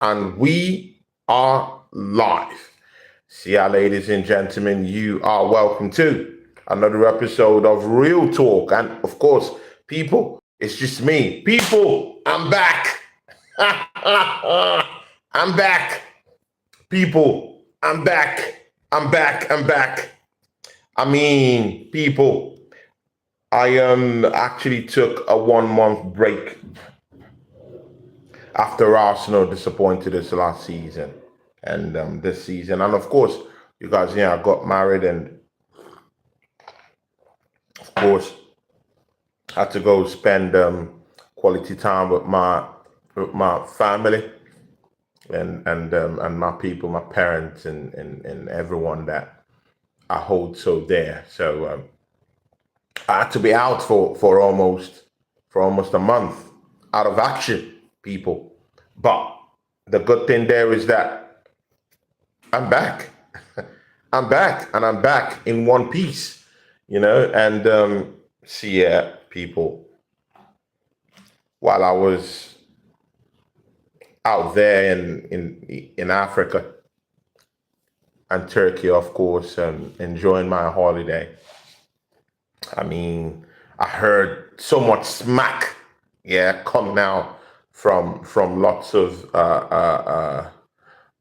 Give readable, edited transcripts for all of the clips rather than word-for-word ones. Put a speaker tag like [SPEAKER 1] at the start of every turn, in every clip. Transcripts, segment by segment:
[SPEAKER 1] and we are live. See ya, ladies and gentlemen. You are welcome to another episode of Real Talk. And of course, people, it's just me. People, I'm back. I'm back. People, I'm back. I'm back. I'm back. I mean, people, I actually took a 1 month break after Arsenal disappointed us last season and this season. And of course, you guys, I got married and of course had to go spend quality time with my family and my people, my parents and everyone that I hold so dear. So I had to be out for almost a month out of action, people. But the good thing there is that I'm back. I'm back, and I'm back in one piece, and see, people, while I was out there in Africa and Turkey, of course, enjoying my holiday. I mean, I heard so much smack, come now from lots of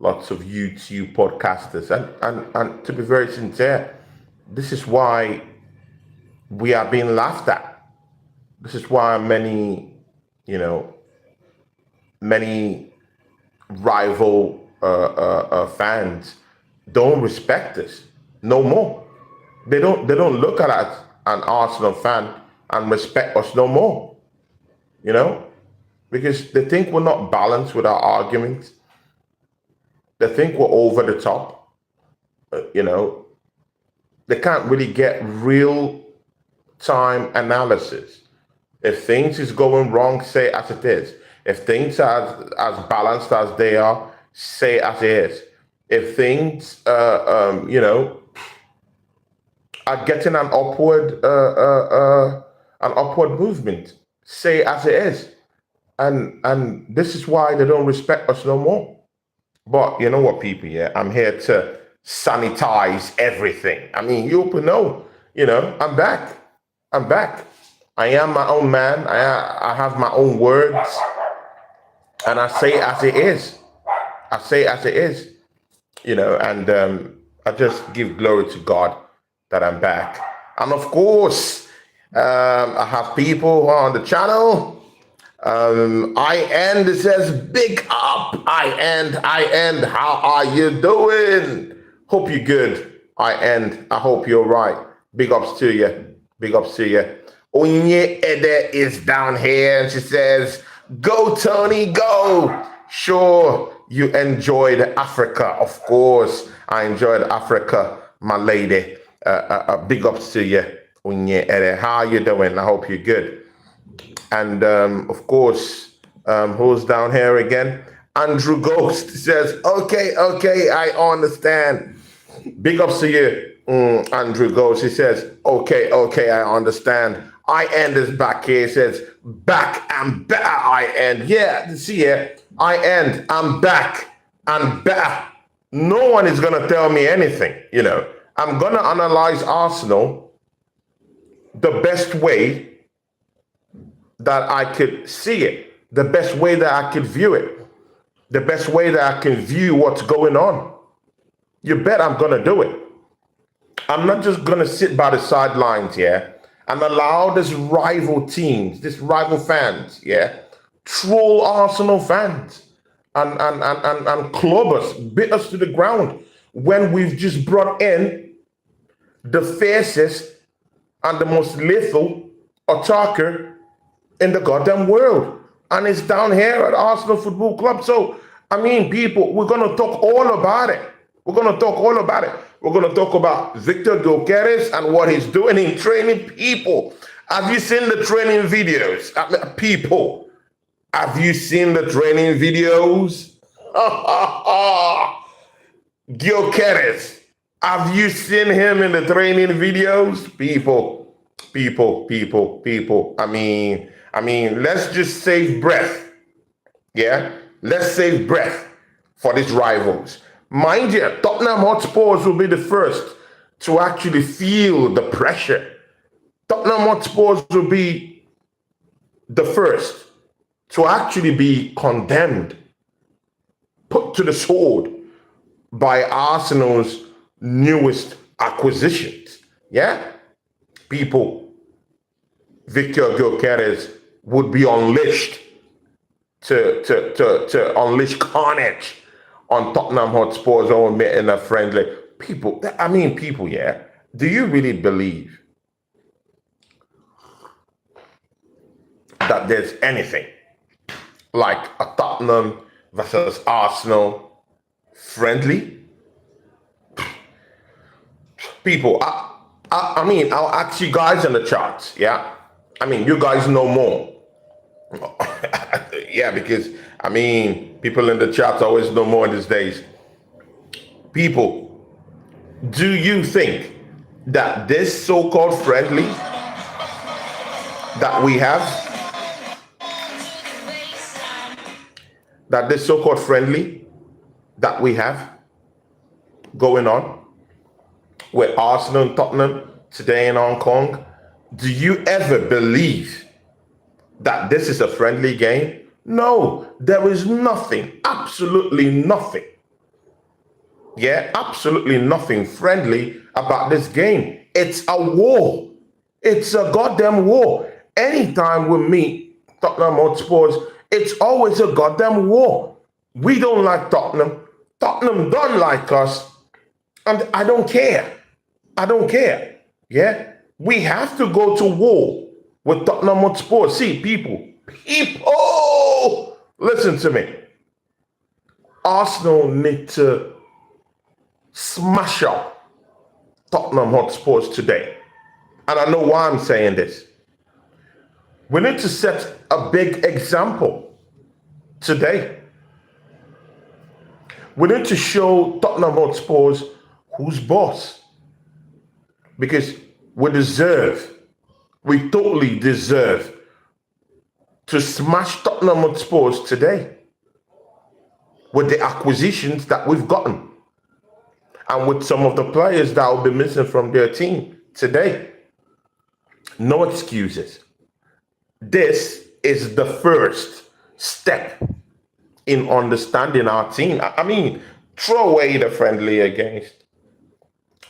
[SPEAKER 1] YouTube podcasters, and to be very sincere, this is why we are being laughed at. This is why many rival fans don't respect us no more. They don't look at us, an Arsenal fan, and respect us no more. Because they think we're not balanced with our arguments. They think we're over the top. They can't really get real time analysis. If things is going wrong, say as it is. If things are as balanced as they are, say as it is. If things, are getting an upward movement, say as it is. And this is why they don't respect us no more. But you know what, people? I'm here to sanitize everything. I mean, you open know, I'm back. I'm back. I am my own man. I have my own words, and I say as it is. I say as it is. And I just give glory to God that I'm back. And of course, I have people on the channel. It says big up. How are you doing? Hope you're good. I hope you're right. Big ups to you. Big ups to you. Onye Ede is down here and she says, go Tony, go. Sure, you enjoyed Africa. Of course, I enjoyed Africa, my lady. Big ups to you, Onye Ede. How are you doing? I hope you're good. And of course, who's down here again? Andrew Ghost says, okay, I understand. Big ups to you, Andrew Ghost. He says, okay, I understand. is back here. He says, back and better. Yeah, see here. I'm back and better. No one is going to tell me anything, I'm going to analyze Arsenal the best way that I could see it, the best way that I could view it, the best way that I can view what's going on. You bet I'm going to do it. I'm not just going to sit by the sidelines, and allow this rival teams, this rival fans, troll Arsenal fans and club us, beat us to the ground when we've just brought in the fiercest and the most lethal attacker in the goddamn world, and it's down here at Arsenal Football Club. So, I mean, people, we're going to talk all about it. We're going to talk about Victor Gyokeres and what he's doing in training. People, have you seen the training videos? People, have you seen the training videos? Gyökeres, have you seen him in the training videos? People. I mean, let's just save breath. Let's save breath. for these rivals. Mind you, Tottenham Hotspurs will be the first to actually feel the pressure. Tottenham Hotspurs will be the first to actually be condemned, put to the sword by Arsenal's newest acquisitions. Yeah? People, Victor Gyökeres would be unleashed to unleash carnage on Tottenham Hotspur's own in a friendly. People, yeah. Do you really believe that there's anything like a Tottenham versus Arsenal friendly? People, I'll ask you guys in the charts, yeah? You guys know more. Yeah, because, people in the charts always know more these days. People, do you think that this so-called friendly that we have, going on with Arsenal and Tottenham today in Hong Kong, do you ever believe that this is a friendly game? No, there is nothing, absolutely nothing. Yeah, absolutely nothing friendly about this game. It's a war. It's a goddamn war. Anytime we meet Tottenham Hotspurs, it's always a goddamn war. We don't like Tottenham. Tottenham don't like us. And I don't care. Yeah? We have to go to war with Tottenham Hotspur. See, people, listen to me. Arsenal need to smash up Tottenham Hotspurs today. And I know why I'm saying this. We need to set a big example today. We need to show Tottenham Hotspurs who's boss. Because we totally deserve to smash Tottenham Hotspurs today with the acquisitions that we've gotten and with some of the players that will be missing from their team today. No excuses. This is the first step in understanding our team. Throw away the friendly against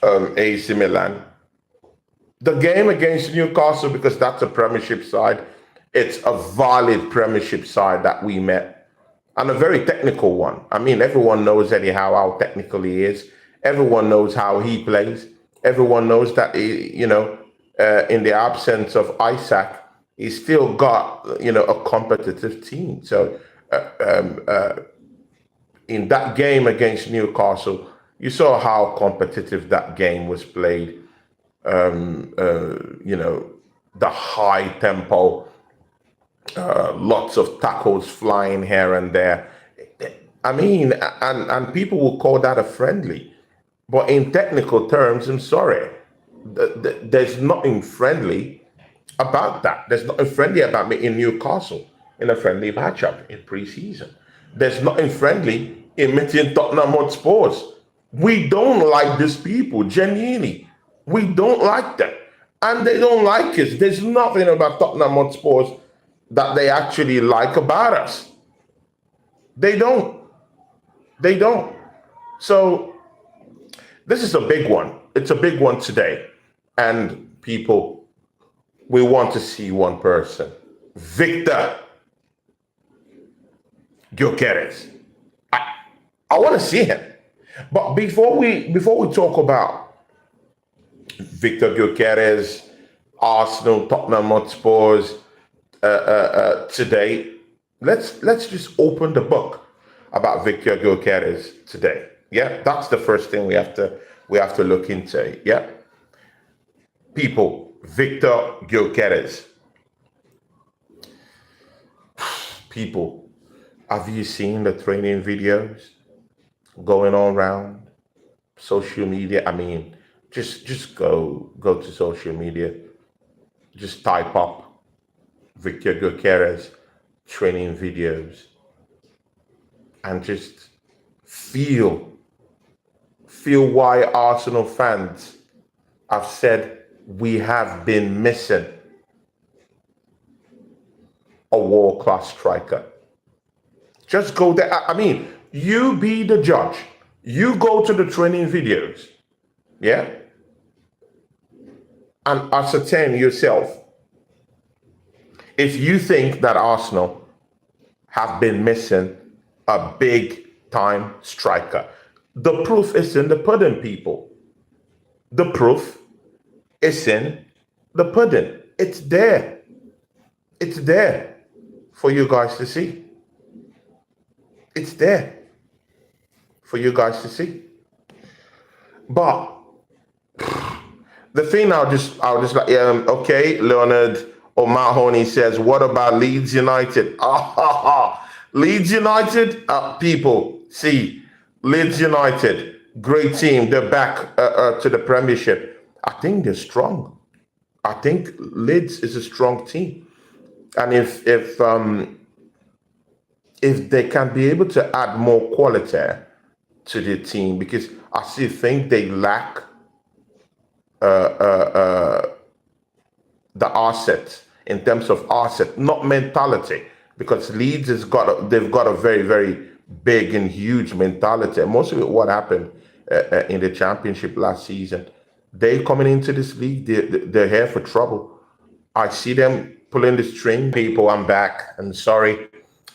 [SPEAKER 1] AC Milan. The game against Newcastle, because that's a Premiership side, it's a valid Premiership side that we met, and a very technical one. Everyone knows anyhow how technical he is. Everyone knows how he plays. Everyone knows that in the absence of Isaac, he's still got a competitive team. So in that game against Newcastle, you saw how competitive that game was played. The high tempo, lots of tackles flying here and there. And people will call that a friendly. But in technical terms, I'm sorry, there's nothing friendly about that. There's nothing friendly about me in Newcastle in a friendly matchup in pre-season. There's nothing friendly in meeting Tottenham Hotspurs. We don't like these people, genuinely. We don't like them. And they don't like us. There's nothing about Tottenham Hotspurs that they actually like about us. They don't. So this is a big one. It's a big one today. And people, we want to see one person. Victor Gyökeres. I want to see him. But before we talk about Victor Gyökeres, Arsenal, Tottenham Hotspurs today, let's just open the book about Victor Gyökeres today. Yeah, that's the first thing we have to look into. Yeah, people, Victor Gyökeres. People, have you seen the training videos going on around social media? Just go to social media. Just type up Victor Gyökeres training videos and just feel why Arsenal fans have said we have been missing a world-class striker. Just go there. I mean, you be the judge. You go to the training videos, yeah, and ascertain yourself if you think that Arsenal have been missing a big-time striker. The proof is in the pudding, people. The proof is in the pudding. It's there. It's there for you guys to see. It's there for you guys to see. But the thing I'll just like, okay, Leonard O'Mahony says, what about Leeds United? Leeds United, people, see, Leeds United, great team. They're back to the Premiership. I think they're strong. I think Leeds is a strong team. And if they can be able to add more quality to the team, because I still think they lack the asset in terms of asset, not mentality, because Leeds they've got a very, very big and huge mentality. And most of it, what happened in the Championship last season, they coming into this league, they're here for trouble. I see them pulling the string. People, I'm back. I'm sorry.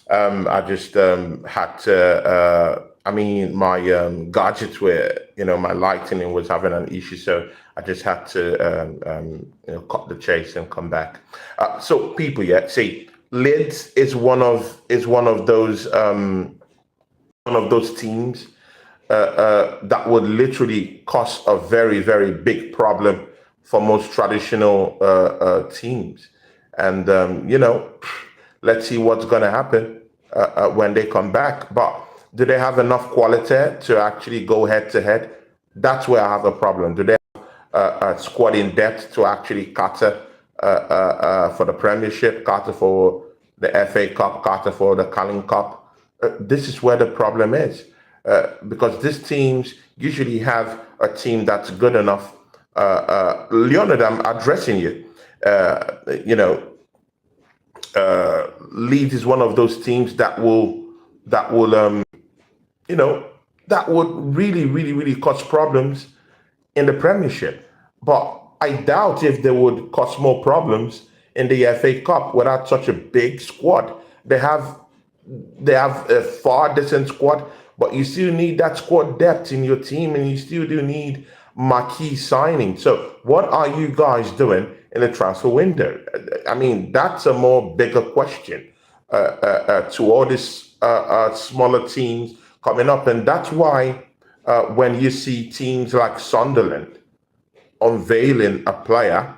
[SPEAKER 1] I just had to, my gadgets were, my lighting was having an issue. So I just had to, cut the chase and come back. So people, yeah, see, Leeds is one of those teams that would literally cause a very, very big problem for most traditional teams. And, let's see what's going to happen when they come back. But do they have enough quality to actually go head to head? That's where I have a problem. Do they have a squad in depth to actually cater for the Premiership, cater for the FA Cup, cater for the Carling Cup? This is where the problem is. Because these teams usually have a team that's good enough. Leonard, I'm addressing you. Leeds is one of those teams that would really, really, really cause problems in the Premiership. But I doubt if they would cause more problems in the FA Cup without such a big squad. They have a far decent squad, but you still need that squad depth in your team, and you still do need marquee signing. So what are you guys doing in the transfer window? I mean, that's a more bigger question to all these smaller teams coming up. And that's why when you see teams like Sunderland unveiling a player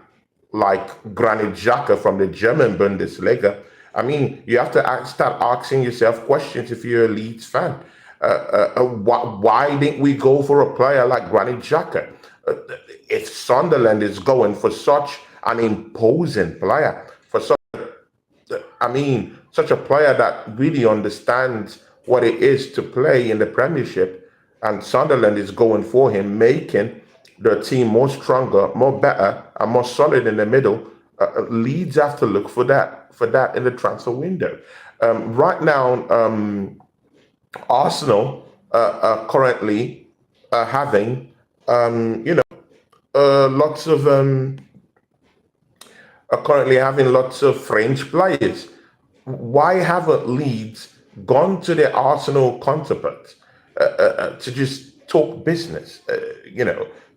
[SPEAKER 1] like Granit Xhaka from the German Bundesliga, I mean, you have to start asking yourself questions if you're a Leeds fan. Why didn't we go for a player like Granit Xhaka? If Sunderland is going for such an imposing player, for such a player that really understands what it is to play in the Premiership, and Sunderland is going for him, making the team more stronger, more better, and more solid in the middle, Leeds have to look for that in the transfer window. Right now, Arsenal are currently having, lots of French players. Why haven't Leeds gone to their Arsenal counterparts to just talk business?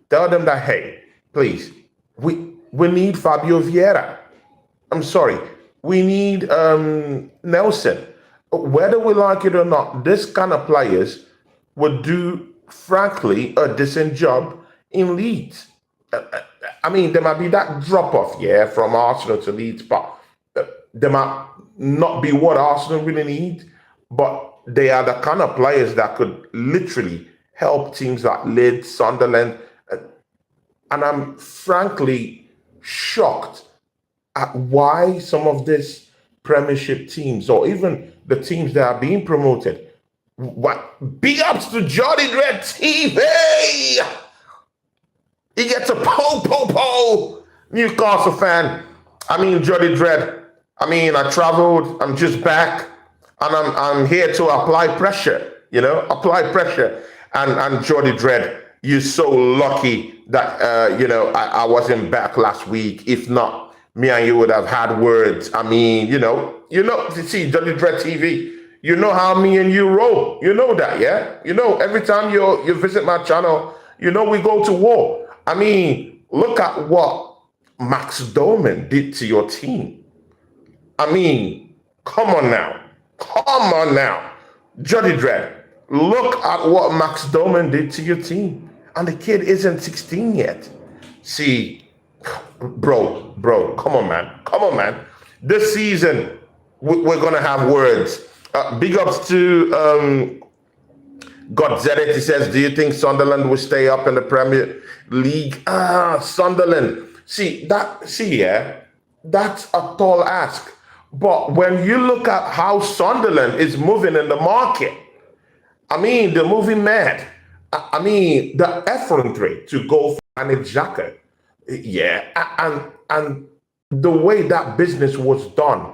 [SPEAKER 1] Tell them that, hey, please, we need Fabio Vieira. I'm sorry, we need Nelson. Whether we like it or not, this kind of players would do, frankly, a decent job in Leeds. There might be that drop-off, from Arsenal to Leeds, but they might not be what Arsenal really need, but they are the kind of players that could literally help teams like Leeds, Sunderland, and I'm frankly shocked at why some of these Premiership teams, or even the teams that are being promoted, What? Big ups to Jolly Dread TV. He gets a po. Newcastle fan. I mean, Jolly Dread. I mean, I traveled. I'm just back, and I'm here to apply pressure. Apply pressure. And Jolly Dread, you're so lucky that I wasn't back last week. If not, me and you would have had words. I mean, see, Jolly Dread TV. You know how me and you roll. You know that, yeah? Every time you visit my channel, we go to war. I mean, look at what Max Dowman did to your team. I mean, come on now. Jolly Dread, look at what Max Dowman did to your team. And the kid isn't 16 yet. See, bro, come on, man. This season, we're going to have words. Big ups to Gyokeres. He says, do you think Sunderland will stay up in the Premier League? Sunderland. That's a tall ask. But when you look at how Sunderland is moving in the market, I mean, they're moving mad. I mean, the effrontery to go for an Gyökeres. Yeah, and the way that business was done,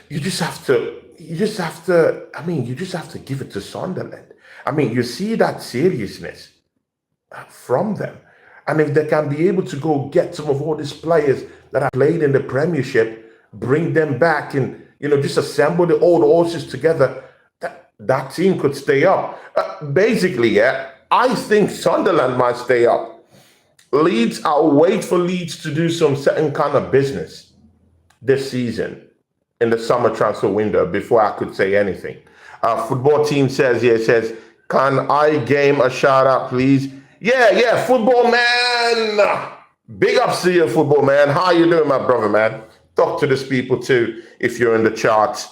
[SPEAKER 1] you just have to give it to Sunderland. I mean, you see that seriousness from them. And if they can be able to go get some of all these players that have played in the Premiership, bring them back and, just assemble the old horses together, that team could stay up. Basically, I think Sunderland might stay up. Leeds, I'll wait for Leeds to do some certain kind of business this season in the summer transfer window before I could say anything. Football team says, can I game a shout out, please? Yeah, football man. Big ups to you, football man. How you doing, my brother, man? Talk to these people too if you're in the charts.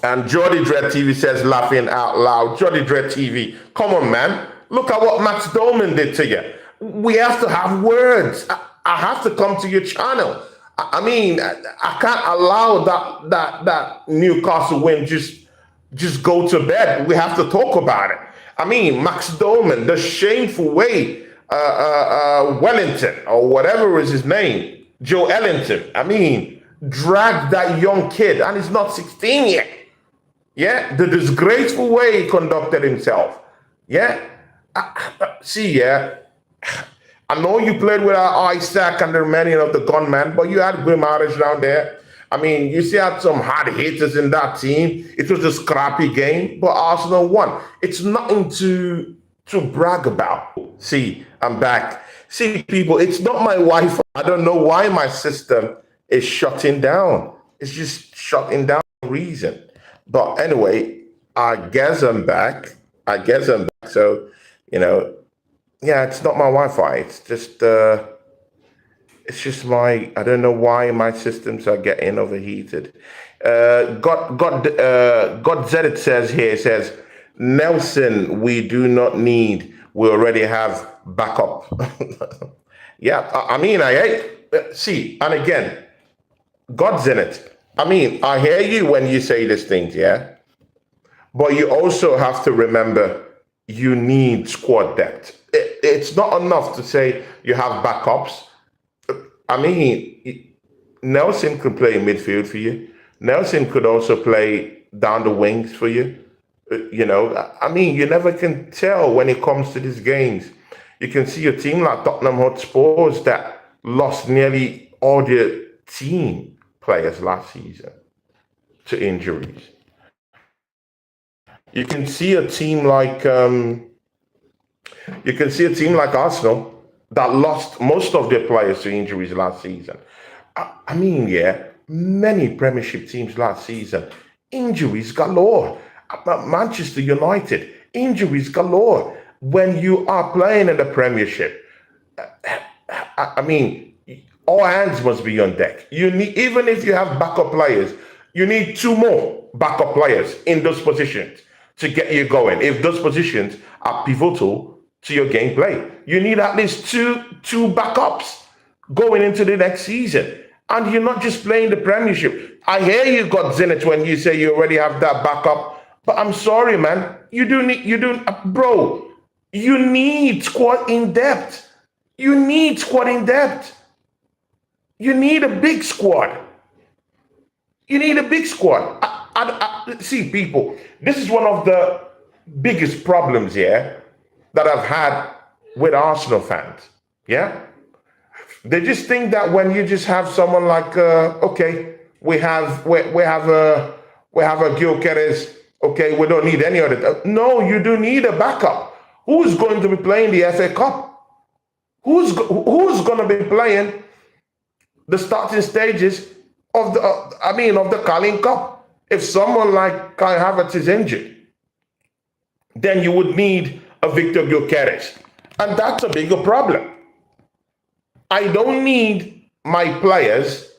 [SPEAKER 1] And Jolly Dread TV says, laughing out loud. Jolly Dread TV, come on, man. Look at what Max Dowman did to you. We have to have words. I have to come to your channel. I mean, I can't allow that Newcastle win just go to bed. We have to talk about it. I mean, Max Dowman, the shameful way Wellington, or whatever is his name, Joe Ellington, I mean, dragged that young kid, and he's not 16 yet. Yeah, the disgraceful way he conducted himself. Yeah, I know you played with Isaac and the remaining of the gunman, but you had Gyökeres down there. I mean, you see, had some hard hitters in that team. It was a scrappy game, but Arsenal won. It's nothing to brag about. See, I'm back. See, people, it's not my Wi-Fi. I don't know why my system is shutting down. It's just shutting down for a reason. But anyway, I guess I'm back. So, yeah, it's not my Wi-Fi. It's just my, I don't know why my systems are getting overheated. Godzedit says, Nelson, we do not need, we already have backup. Yeah, I mean, see, and again, God's in it. I mean, I hear you when you say these things, yeah? But you also have to remember you need squad depth. It's not enough to say you have backups. I mean, Nelson could play in midfield for you. Nelson could also play down the wings for you. I mean, you never can tell when it comes to these games. You can see a team like Tottenham Hotspurs that lost nearly all their team players last season to injuries. You can see a team like Arsenal that lost most of their players to injuries last season. I mean, yeah, many Premiership teams last season, injuries galore. Manchester United, injuries galore. When you are playing in the Premiership, I mean, all hands must be on deck. You need, even if you have backup players, you need 2 more backup players in those positions to get you going. If those positions are pivotal to your gameplay, you need at least two backups going into the next season. And you're not just playing the Premiership. I hear you got Zenit when you say you already have that backup But I'm sorry, man. Bro, you need squad in depth. You need squad in depth. You need a big squad. You need a big squad. See, people, this is one of the biggest problems here that I've had with Arsenal fans. Yeah? They just think that when you just have someone like, okay, we have a Gyokeres. Okay, we don't need any other. No, you do need a backup. Who's going to be playing the FA Cup? Who's going to be playing the starting stages of the Carling Cup? If someone like Kai Havertz is injured, then you would need a Victor Gyökeres, and that's a bigger problem. I don't need my players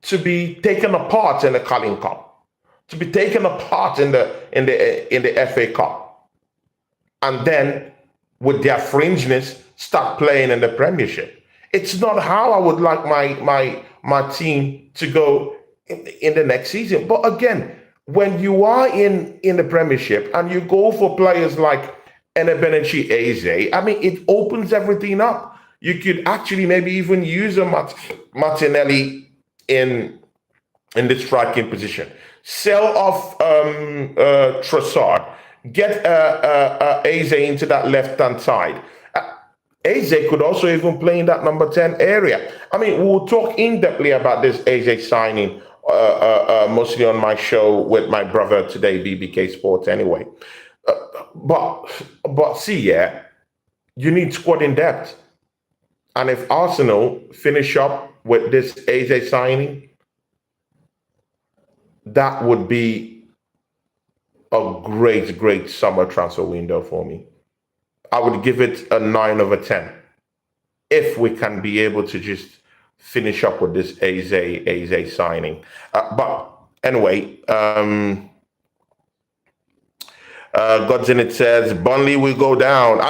[SPEAKER 1] to be taken apart in the Carling Cup, to be taken apart in the FA Cup, and then with their fringeness start playing in the Premiership. It's not how I would like my team to go in the next season. But again, when you are in the Premiership and you go for players like eberichi, it opens everything up. You could actually maybe even use a Martinelli in the striking position. Sell off Trossard. Get Eze into that left-hand side. Eze could also even play in that number 10 area. We'll talk in-depthly about this Eze signing mostly on my show with my brother today, BBK Sports anyway. But see, yeah, you need squad in depth. And if Arsenal finish up with this Eze signing, that would be a great, great summer transfer window for me. I would give it a 9 over 10 if we can be able to just finish up with this Eze signing. But anyway, God's in it says Burnley will go down.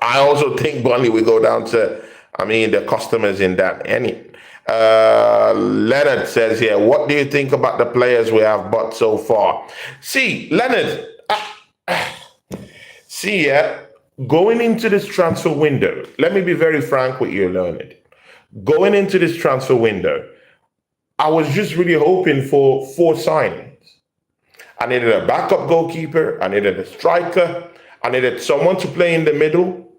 [SPEAKER 1] I also think Burnley will go down to, the customers in that any. Leonard says here, what do you think about the players we have bought so far? See, Leonard, going into this transfer window, let me be very frank with you, Leonard. Going into this transfer window, I was just really hoping for 4 signings. I needed a backup goalkeeper. I needed a striker. I needed someone to play in the middle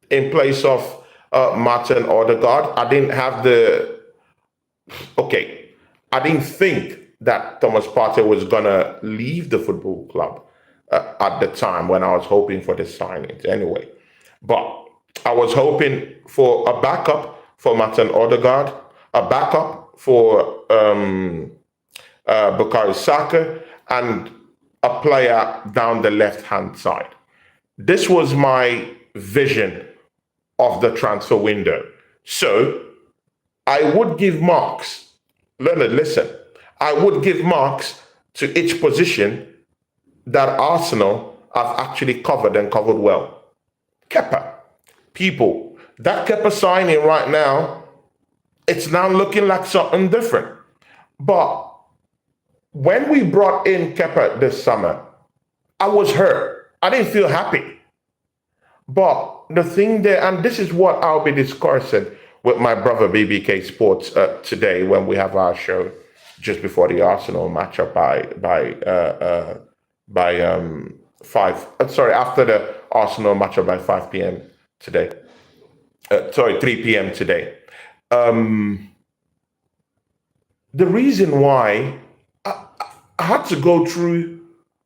[SPEAKER 1] in place of Martin Odegaard. I didn't think that Thomas Partey was going to leave the football club at the time when I was hoping for the signings anyway. But I was hoping for a backup for Martin Odegaard, a backup for Bukayo Saka, and a player down the left-hand side. This was my vision of the transfer window. So I would give marks. Leonard, listen. I would give marks to each position that Arsenal have actually covered and covered well. Kepa. People, that Kepa signing right now, it's now looking like something different. But when we brought in Kepa this summer, I was hurt. I didn't feel happy. But the thing there, and this is what I'll be discussing with my brother BBK Sports today when we have our show just before the Arsenal matchup after the Arsenal matchup by 5 p.m. today. 3 p.m. today. The reason why I had to go through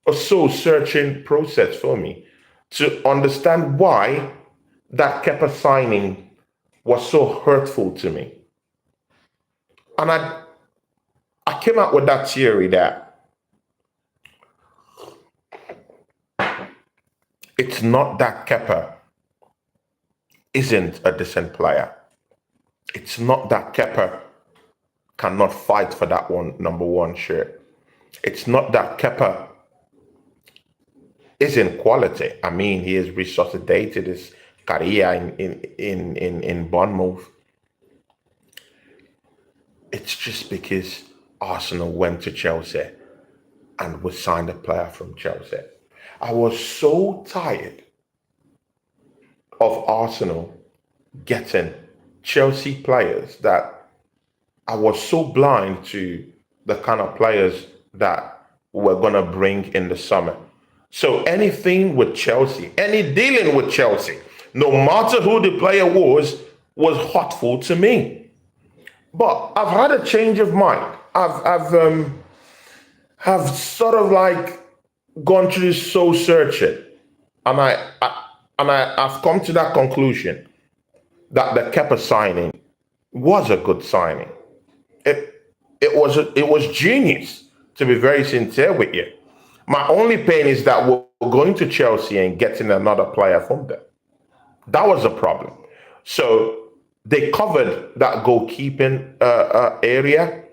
[SPEAKER 1] a soul-searching process for me to understand why that Kepa signing was so hurtful to me. And I came up with that theory that it's not that Kepa isn't a decent player. It's not that Kepa cannot fight for that number 1 shirt. It's not that Kepa isn't quality. He has resuscitated his career in Bournemouth. It's just because Arsenal went to Chelsea and we signed a player from Chelsea. I was so tired of Arsenal getting Chelsea players that I was so blind to the kind of players that we're going to bring in the summer. So anything with Chelsea, any dealing with Chelsea, no matter who the player was hurtful to me. But I've had a change of mind. Have sort of like gone through soul searching, and I've come to that conclusion that the Kepa signing was a good signing. It was genius, to be very sincere with you. My only pain is that we're going to Chelsea and getting another player from them. That was a problem. So they covered that goalkeeping area.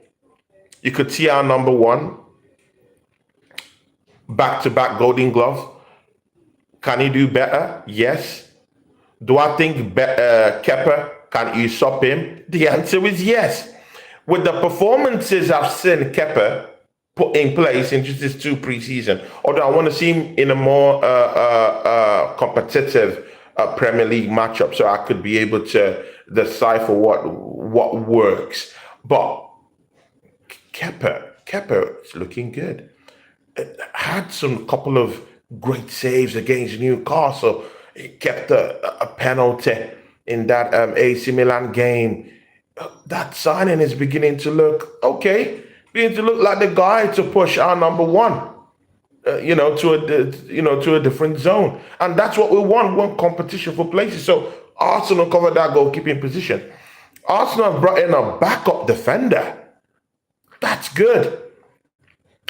[SPEAKER 1] You could see our number one back-to-back Golden Glove. Can he do better? Yes. Do I think Kepa can usurp him? The answer is yes. With the performances I've seen Kepa put in place in just his 2 preseason, although I want to see him in a more competitive Premier League matchup, so I could be able to decipher what works. But Kepa is looking good. Had some couple of great saves against Newcastle. He kept a penalty in that AC Milan game. That signing is beginning to look okay. Beginning to look like the guy to push our number one, to a different zone, and that's what we want. We want competition for places. So Arsenal covered that goalkeeping position. Arsenal have brought in a backup defender. That's good.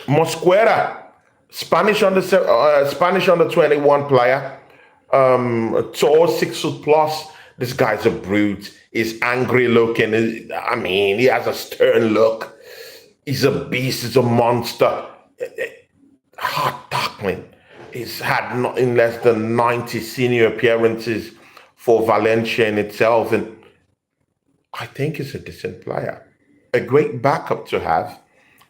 [SPEAKER 1] Mosquera, Spanish under 21 player, tall, 6 foot plus. This guy's a brute. He's angry looking. I mean, he has a stern look. He's a beast. He's a monster. Hard tackling. He's had nothing less than 90 senior appearances for Valencia in itself, and I think he's a decent player. A great backup to have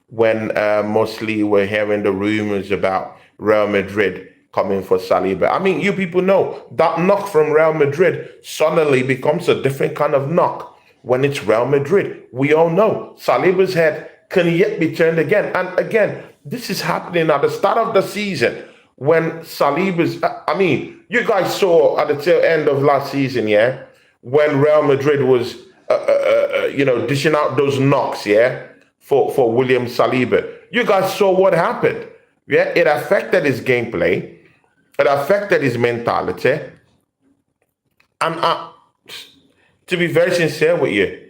[SPEAKER 1] when mostly we're hearing the rumors about Real Madrid coming for Saliba. I mean, you people know that knock from Real Madrid suddenly becomes a different kind of knock when it's Real Madrid. We all know Saliba's head can yet be turned again. And again, this is happening at the start of the season when Saliba's, I mean, you guys saw at the tail end of last season, yeah, when Real Madrid was, dishing out those knocks, yeah, for William Saliba. You guys saw what happened. Yeah, it affected his gameplay. It affected his mentality. And to be very sincere with you,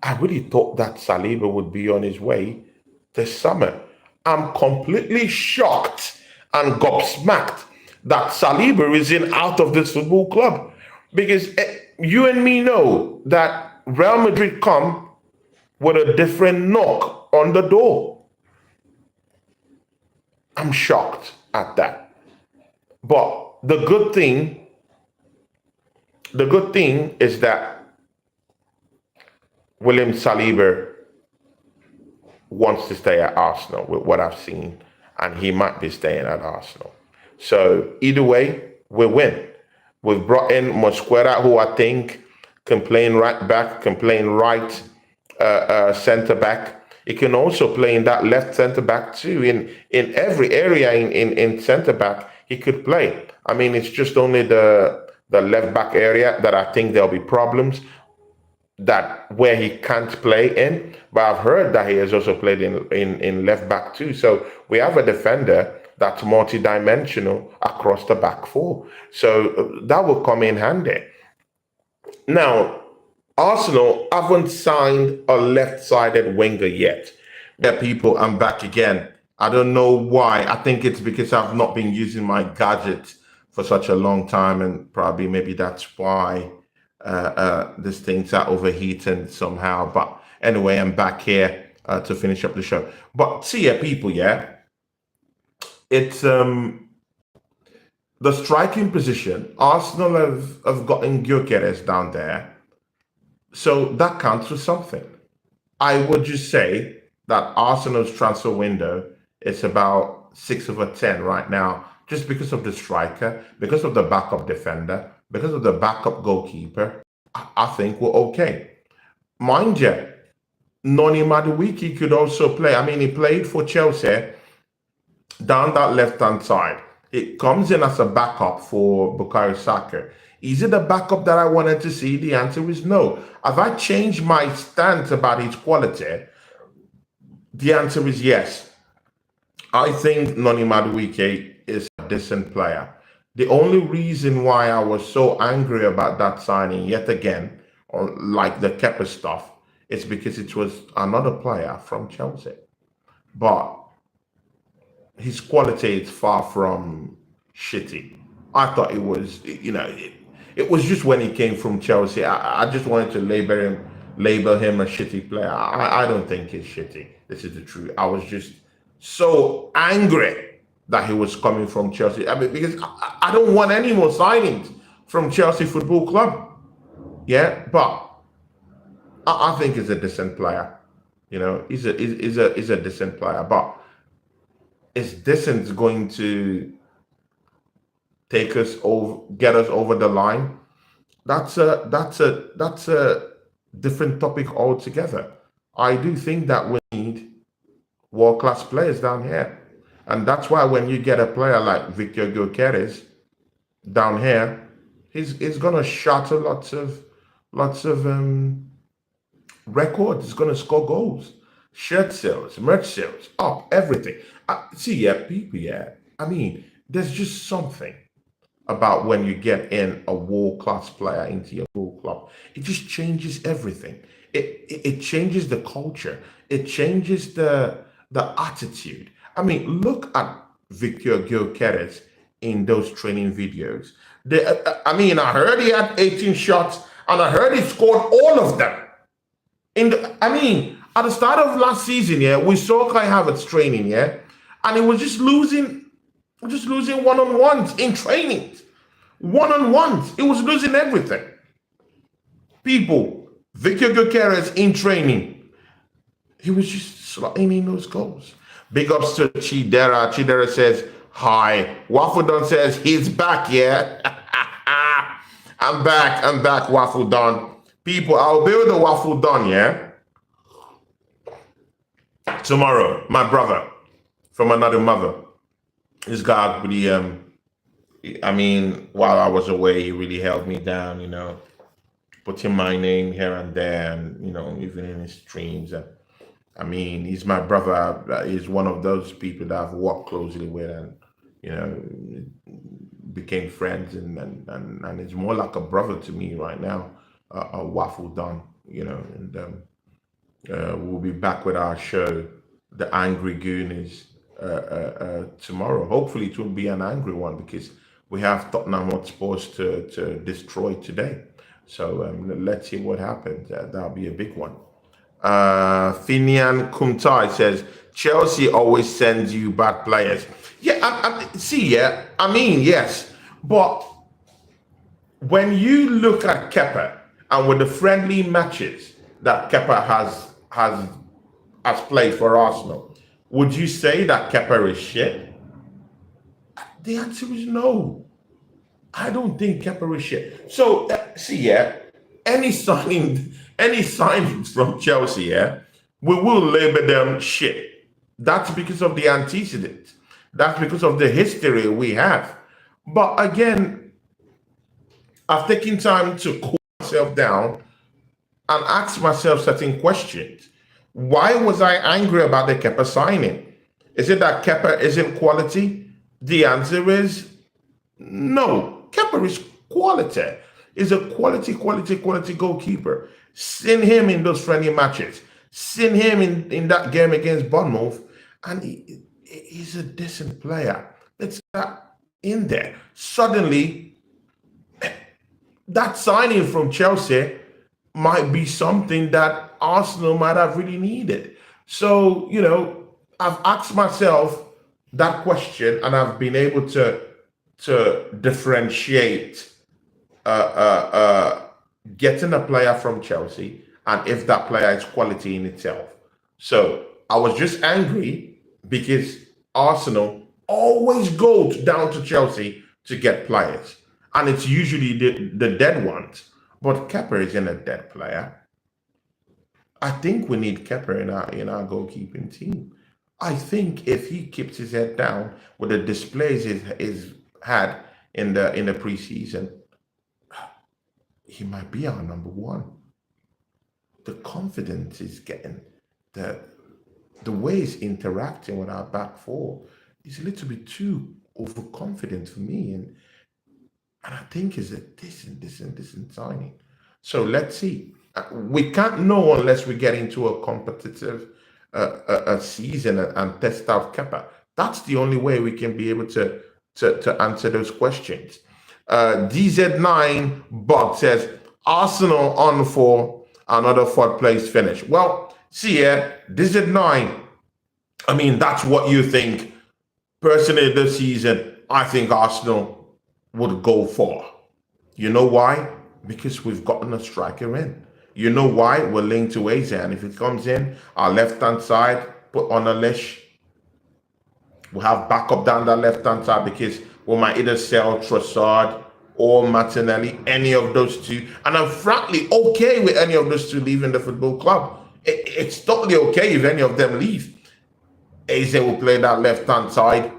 [SPEAKER 1] I really thought that Saliba would be on his way this summer. I'm completely shocked and gobsmacked that Saliba is out of this football club. Because you and me know that Real Madrid come with a different knock on the door. I'm shocked at that. But the good thing is that William Saliba wants to stay at Arsenal with what I've seen, and he might be staying at Arsenal. So either way, we win. We've brought in Mosquera, who I think can play in right back, can play in right centre back. He can also play in that left centre back too. In every area in centre back, he could play. I mean, it's just only the left back area that I think there'll be problems where he can't play in. But I've heard that he has also played in left back too. So we have a defender that's multi-dimensional across the back four. So that will come in handy. Now, Arsenal haven't signed a left-sided winger yet. Yeah, people, I'm back again. I don't know why. I think it's because I've not been using my gadgets for such a long time, and probably maybe that's why these things are overheating somehow. But anyway, I'm back here to finish up the show. But see ya, people, yeah. It's the striking position. Arsenal have gotten Gyökeres down there. So that counts for something. I would just say that Arsenal's transfer window it's about 6/10 right now, just because of the striker, because of the backup defender, because of the backup goalkeeper. I think we're okay. Mind you, Noni Madueke could also play. I mean, he played for Chelsea down that left hand side. It comes in as a backup for Bukayo Saka. Is it the backup that I wanted to see? The answer is no. Have I changed my stance about his quality? The answer is yes. I think Noni Madueke is a decent player. The only reason why I was so angry about that signing yet again, on like the Kepa stuff, is because it was another player from Chelsea. But his quality is far from shitty. I thought it was, it was just when he came from Chelsea. I just wanted to label him a shitty player. I don't think he's shitty. This is the truth. I was just so angry that he was coming from Chelsea. I mean, because I don't want any more signings from Chelsea Football Club. Yeah, but I think he's a decent player. He's a decent player, but is decent going to take us over, get us over the line? That's a different topic altogether. I do think that we need world class players down here, and that's why when you get a player like Victor Gyokeres down here, he's gonna shatter lots of records. He's gonna score goals, shirt sales, merch sales, up everything. See, yeah, people, yeah. I mean, there's just something about when you get in a world class player into your full club. It just changes everything. It changes the culture. It changes the attitude. I mean, look at Victor Gyökeres in those training videos. I mean, I heard he had 18 shots, and I heard he scored all of them. I mean, at the start of last season, yeah, we saw Kai Havertz training, yeah, and he was just losing one-on-ones in training. One-on-ones. He was losing everything. People, Victor Gyökeres in training, he was just slotting in those goals. Big ups to Chidera. Chidera says, hi. Waffle says, he's back, yeah. I'm back, Waffle Don. People, I'll build a Waffle Don, yeah? Tomorrow, my brother from another mother. This guy really, I mean, while I was away, he really held me down, putting my name here and there, and, even in his streams. I mean, he's my brother. He's one of those people that I've worked closely with, and, became friends, and it's more like a brother to me right now, a Waffle Don, and we'll be back with our show, The Angry Goonies, tomorrow. Hopefully it will be an angry one, because we have Tottenham Hotspurs to destroy today. So let's see what happens. That'll be a big one. Finian Kumtai says, Chelsea always sends you bad players. Yeah, I mean, yes. But when you look at Kepa, and with the friendly matches that Kepa has played for Arsenal, would you say that Kepa is shit? The answer is no. I don't think Kepa is shit. So any signings from Chelsea, we will label them shit. That's because of the antecedent. That's because of the history we have. But again, I've taken time to cool myself down and ask myself certain questions. Why was I angry about the Kepa signing? Is it that Kepa isn't quality? The answer is no. Kepa is quality. He's a quality goalkeeper. Seen him in those friendly matches. Seen him in that game against Bournemouth, and he's a decent player. It's that in there. Suddenly, that signing from Chelsea might be something that Arsenal might have really needed. So, I've asked myself that question, and I've been able to differentiate getting a player from Chelsea and if that player is quality in itself. So I was just angry because Arsenal always go down to Chelsea to get players, and it's usually the dead ones. But Kepa isn't a dead player. I think we need Kepa in our goalkeeping team. I think if he keeps his head down with the displays he's had in the preseason, he might be our number one. The confidence is getting, the way he's interacting with our back four is a little bit too overconfident for me, and I think is a decent signing. So let's see. We can't know unless we get into a competitive a season and test out Kepa. That's the only way we can be able to answer those questions. DZ9 Bob says Arsenal on for another fourth place finish. Well, see here, DZ9. I mean, that's what you think. Personally, this season, I think Arsenal would go for. You know why? Because we've gotten a striker in. You know why? We're linked to Eze, and if it comes in, our left-hand side, put on a leash. We'll have backup down that left-hand side because we might either sell Trossard or Martinelli, any of those two. And I'm frankly okay with any of those two leaving the football club. It's totally okay if any of them leave. Eze will play that left-hand side.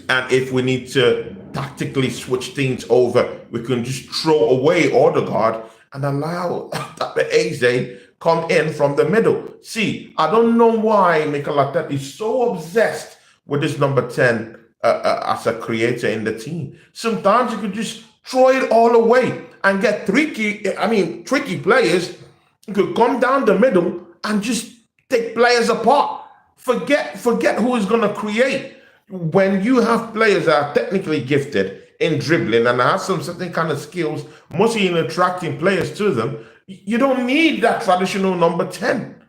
[SPEAKER 1] And if we need to tactically switch things over, we can just throw away Odegaard and allow the Eze come in from the middle. See, I don't know why Mikel Arteta is so obsessed with this number 10 as a creator in the team. Sometimes you could just throw it all away and get tricky players who could come down the middle and just take players apart. Forget who is going to create. When you have players that are technically gifted in dribbling and have some certain kind of skills, mostly in attracting players to them, you don't need that traditional number 10.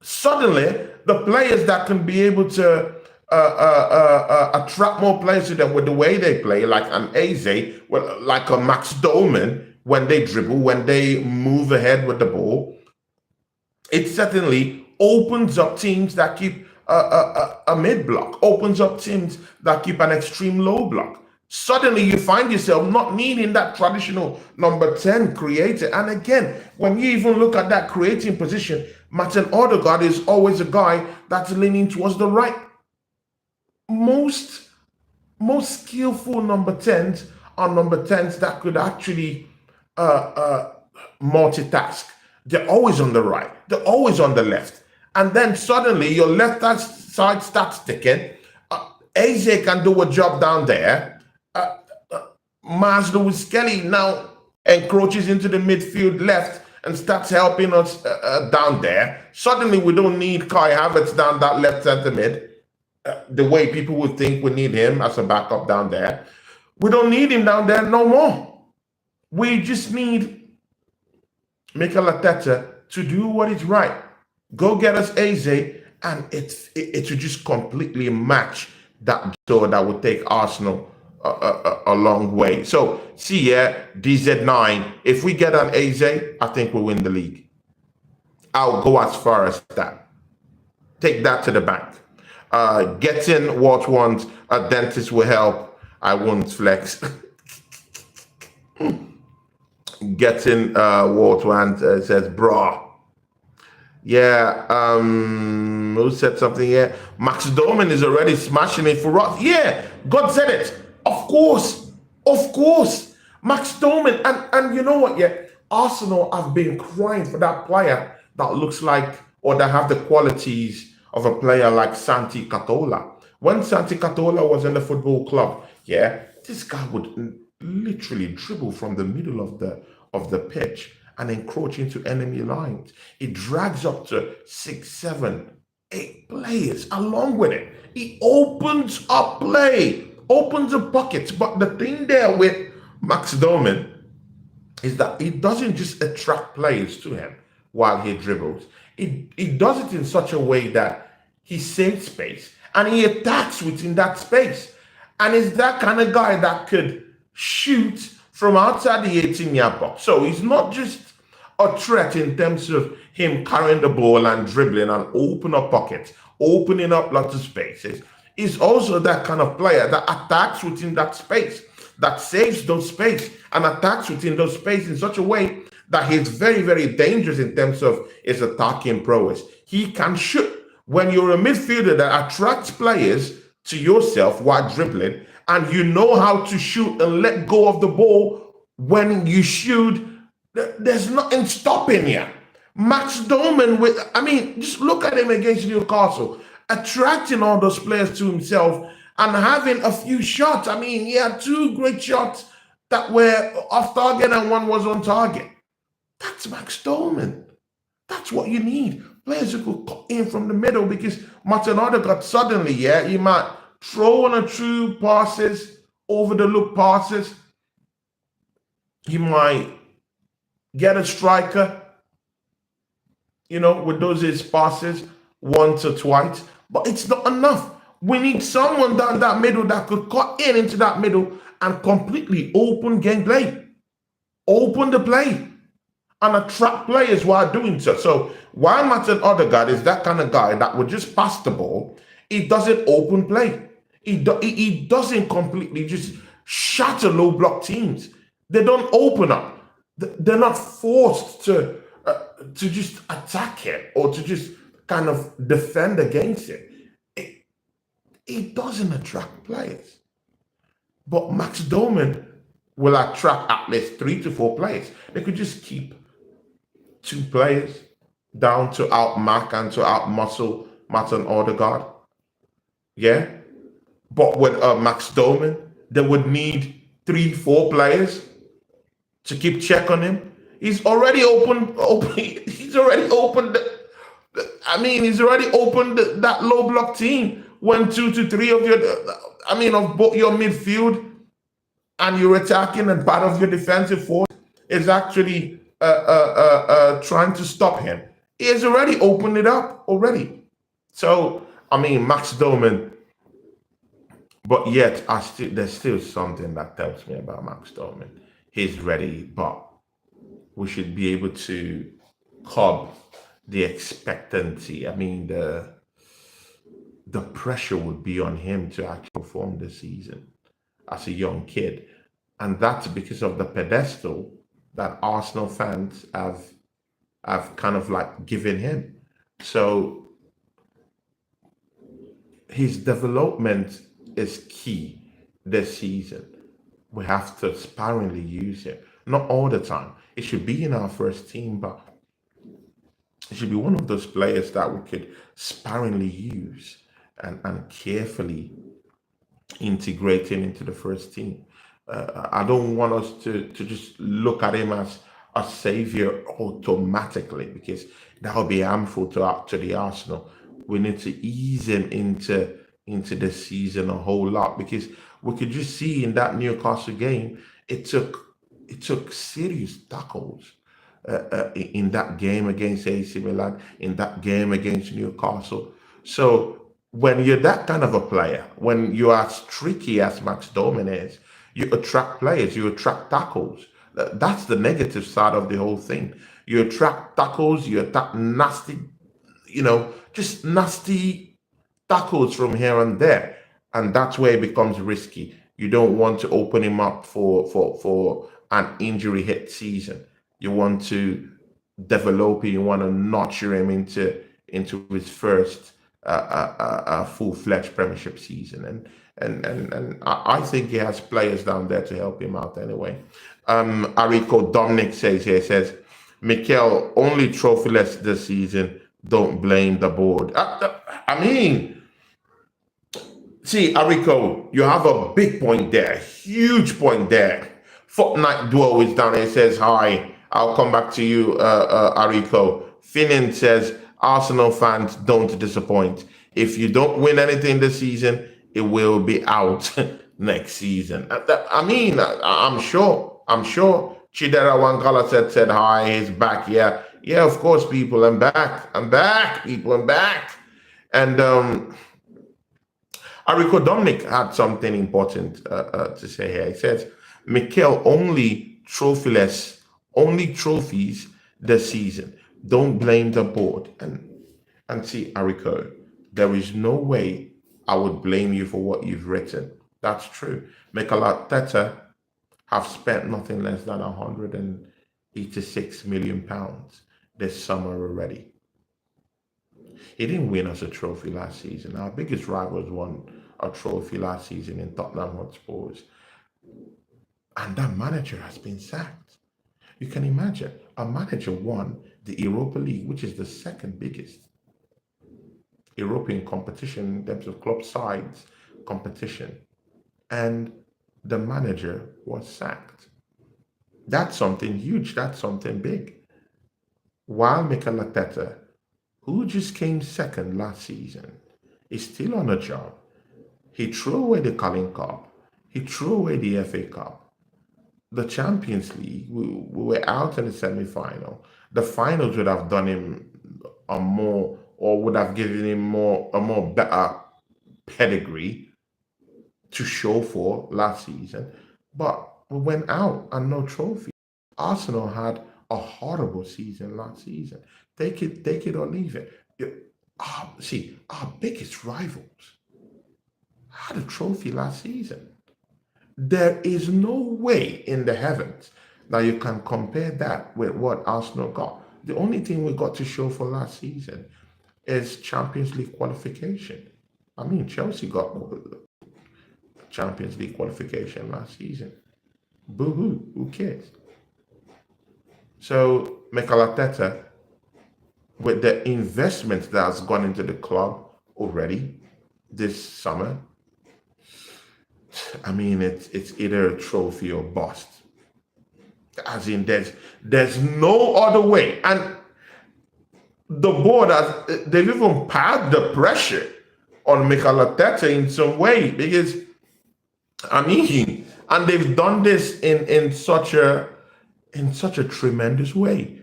[SPEAKER 1] Suddenly, the players that can be able to attract more players to them with the way they play, like an Eze, like a Max Dowman, when they dribble, when they move ahead with the ball, it certainly opens up teams that keep a mid block, opens up teams that keep an extreme low block. Suddenly you find yourself not needing that traditional number 10 creator. And again, when you even look at that creating position, Martin Odegaard is always a guy that's leaning towards the right. Most skillful number 10s are number 10s that could actually multitask. They're always on the right. They're always on the left. And then suddenly your left side starts ticking. Eze can do a job down there. Mars Lewis Kelly now encroaches into the midfield left and starts helping us down there. Suddenly we don't need Kai Havertz down that left center mid, the way people would think we need him as a backup down there. We don't need him down there no more. We just need Mikel Arteta to do what is right. Go get us Eze, and it should just completely match that, so that would take Arsenal a long way. So see here, DZ9, if we get an Eze, I think we'll win the league. I'll go as far as that. Take that to the bank. Getting what wants a dentist will help. I won't flex. Getting what wants says, bro. Yeah, who said something here? Max Dowman is already smashing it for us. Yeah, God said it. Of course. Max Dowman. And you know what, yeah? Arsenal have been crying for that player that looks like, or that have the qualities of a player like Santi Cazorla. When Santi Cazorla was in the football club, yeah, this guy would literally dribble from the middle of the pitch and encroach into enemy lines. It drags up to 6, 7, 8 players along with it. He opens up play, opens up pockets. But the thing there with Max Dowman is that he doesn't just attract players to him while he dribbles. He does it in such a way that he saves space and he attacks within that space. And is that kind of guy that could shoot from outside the 18-yard box. So he's not just a threat in terms of him carrying the ball and dribbling and open up pockets. opening up lots of spaces. He's also that kind of player that attacks within that space, that saves those space and attacks within those space in such a way that he's very, very dangerous in terms of his attacking prowess. He can shoot. When you're a midfielder that attracts players to yourself while dribbling, and you know how to shoot and let go of the ball when you shoot, there's nothing stopping you. Max Dowman, just look at him against Newcastle, attracting all those players to himself and having a few shots. He had two great shots that were off target and one was on target. That's Max Dowman. That's what you need. Players who could cut in from the middle, because Martin Odegaard suddenly, he might throw one or two passes, over the loop passes. He might get a striker, with those his passes once or twice, but it's not enough. We need someone down that middle that could cut in into that middle and completely open gameplay, open the play, and attract players while doing so. So while Martin Odegaard is that kind of guy that would just pass the ball, he doesn't open play. He doesn't completely just shatter low block teams. They don't open up. They're not forced to just attack it or to just kind of defend against it. It doesn't attract players. But Max Dowman will attract at least 3 to 4 players. They could just keep 2 players down to outmark and to outmuscle Martin Odegaard. Yeah? But with Max Dowman, they would need 3, 4 players to keep check on him. He's already opened. He's already opened. He's already opened that low block team when 2 to 3 of of both your midfield and your attacking and part of your defensive force is actually trying to stop him. He has already opened it up already. So Max Dowman. But yet, there's still something that tells me about Max Dowman. He's ready, but we should be able to curb the expectancy. The pressure would be on him to actually perform this season as a young kid. And that's because of the pedestal that Arsenal fans have kind of like given him. So his development is key this season. We have to sparingly use it. Not all the time. It should be in our first team, but it should be one of those players that we could sparingly use and carefully integrate him into the first team. I don't want us to just look at him as a savior automatically, because that would be harmful to the Arsenal. We need to ease him into this season a whole lot, because we could just see in that Newcastle game, it took serious tackles in that game against AC Milan, in that game against Newcastle. So when you're that kind of a player, when you're as tricky as Max Dowman is, you attract players, you attract tackles. That's the negative side of the whole thing. You attract tackles, you attract nasty, just nasty tackles from here and there. And that's where it becomes risky. You don't want to open him up for an injury hit season. You want to develop him, you want to nurture him into his first full-fledged Premiership season. And I think he has players down there to help him out anyway. Ariko Dominic says, Mikel, only trophyless this season. Don't blame the board. See, Ariko, you have a big point there, huge point there. Fortnite Duo is down there, says, hi, I'll come back to you, Ariko. Finnan says, Arsenal fans don't disappoint. If you don't win anything this season, it will be out next season. I'm sure. Chidera Wangala said hi, he's back. Yeah, of course, people, I'm back. People, I'm back. And Ariko Dominic had something important to say here. He says, Mikel, only trophies this season. Don't blame the board. And see, Ariko, There is no way I would blame you for what you've written. That's true. Mikel Arteta have spent nothing less than £186 million this summer already. He didn't win us a trophy last season. Our biggest rivals won a trophy last season in Tottenham Hotspurs, and that manager has been sacked. You can imagine a manager won the Europa League, which is the second biggest European competition in terms of club sides competition, and the manager was sacked. That's something huge. That's something big. While Mikel Arteta, who just came second last season, is still on a job. He threw away the Carling Cup. He threw away the FA Cup. The Champions League, we were out in the semi-final. The finals would have done him a more, or would have given him a more better pedigree to show for last season. But we went out and no trophy. Arsenal had a horrible season last season. Take it or leave it. See, our biggest rivals had a trophy last season. There is no way in the heavens that you can compare that with what Arsenal got. The only thing we got to show for last season is Champions League qualification. I mean, Chelsea got Champions League qualification last season. Boo-hoo, who cares? So, Mikel Arteta, with the investment that has gone into the club already this summer, I mean, it's either a trophy or bust. As in, there's no other way. And the board they've even piled the pressure on Mikel Arteta in some way, because I mean, and they've done this in such a tremendous way.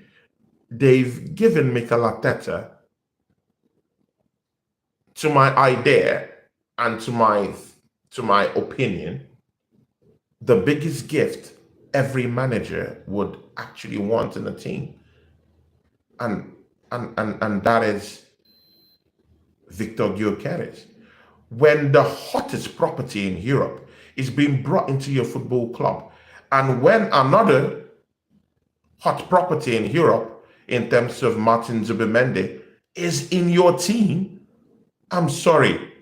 [SPEAKER 1] They've given Mikel Arteta, to my idea and to my opinion, the biggest gift every manager would actually want in a team. And that is Victor Gyökeres. When the hottest property in Europe is being brought into your football club, and when another hot property in Europe, in terms of Martin Zubimendi, is in your team, I'm sorry,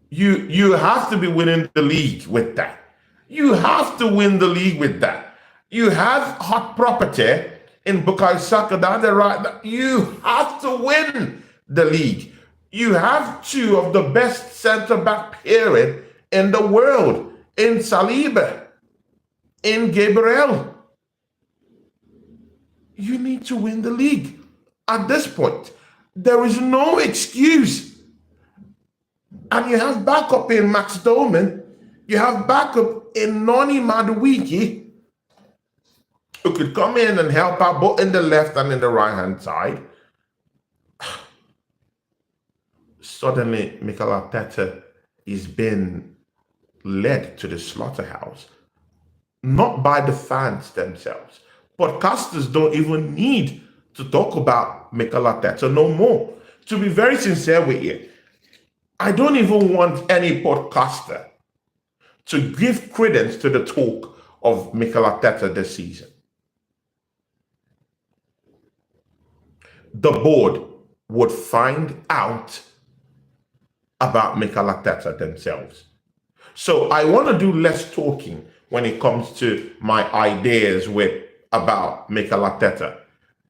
[SPEAKER 1] you have to be winning the league with that. You have to win the league with that. You have hot property in Bukayo Saka down the right. You have to win the league. You have two of the best centre-back period in the world, in Saliba, in Gabriel. You need to win the league. At this point, there is no excuse. And you have backup in Max Dowman. You have backup in Noni Madueke, who could come in and help out both in the left and in the right-hand side. Suddenly, Mikel Arteta is being led to the slaughterhouse, not by the fans themselves. Podcasters don't even need to talk about Mikel Arteta no more. To be very sincere with you, I don't even want any podcaster to give credence to the talk of Mikel Arteta this season. The board would find out about Mikel Arteta themselves. So I want to do less talking when it comes to my ideas about Mikel Arteta,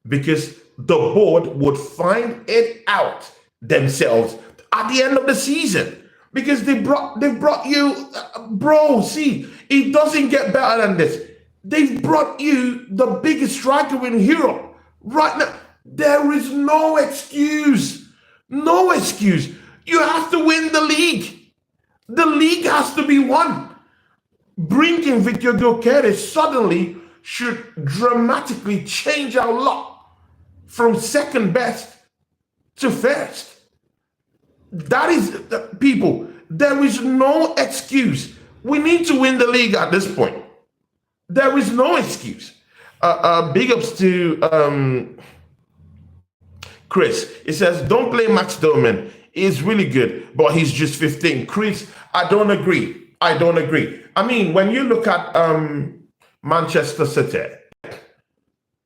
[SPEAKER 1] because the board would find it out themselves at the end of the season. Because they brought you, bro, see, it doesn't get better than this. They've brought you the biggest striker in Europe right now. There is no excuse. No excuse. You have to win the league. The league has to be won. Bringing Victor Gyokeres suddenly should dramatically change our lot from second best to first. That is, people, there is no excuse. We need to win the league at this point. There is no excuse. Big ups to Chris. It says, don't play Max Dowman He's really good, but he's just 15. Chris, I don't agree. I don't agree. I mean, when you look at Manchester City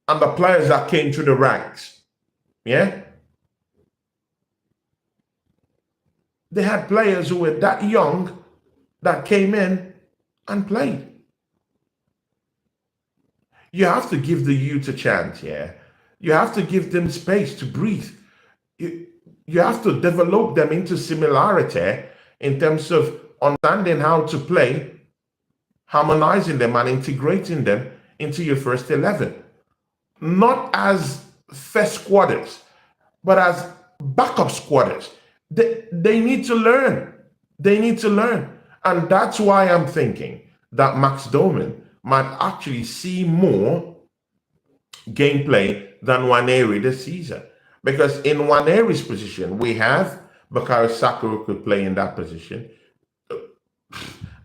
[SPEAKER 1] and the players that came through the ranks, yeah, they had players who were that young that came in and played. You have to give the youth a chance, yeah. You have to give them space to breathe. You have to develop them into similarity in terms of understanding how to play, harmonizing them and integrating them into your first 11. Not as first squatters, but as backup squatters. They need to learn. They need to learn. And that's why I'm thinking that Max Dowman might actually see more gameplay than Nwaneri this season. Because in Nwaneri's position, we have Bukayo Saka who could play in that position.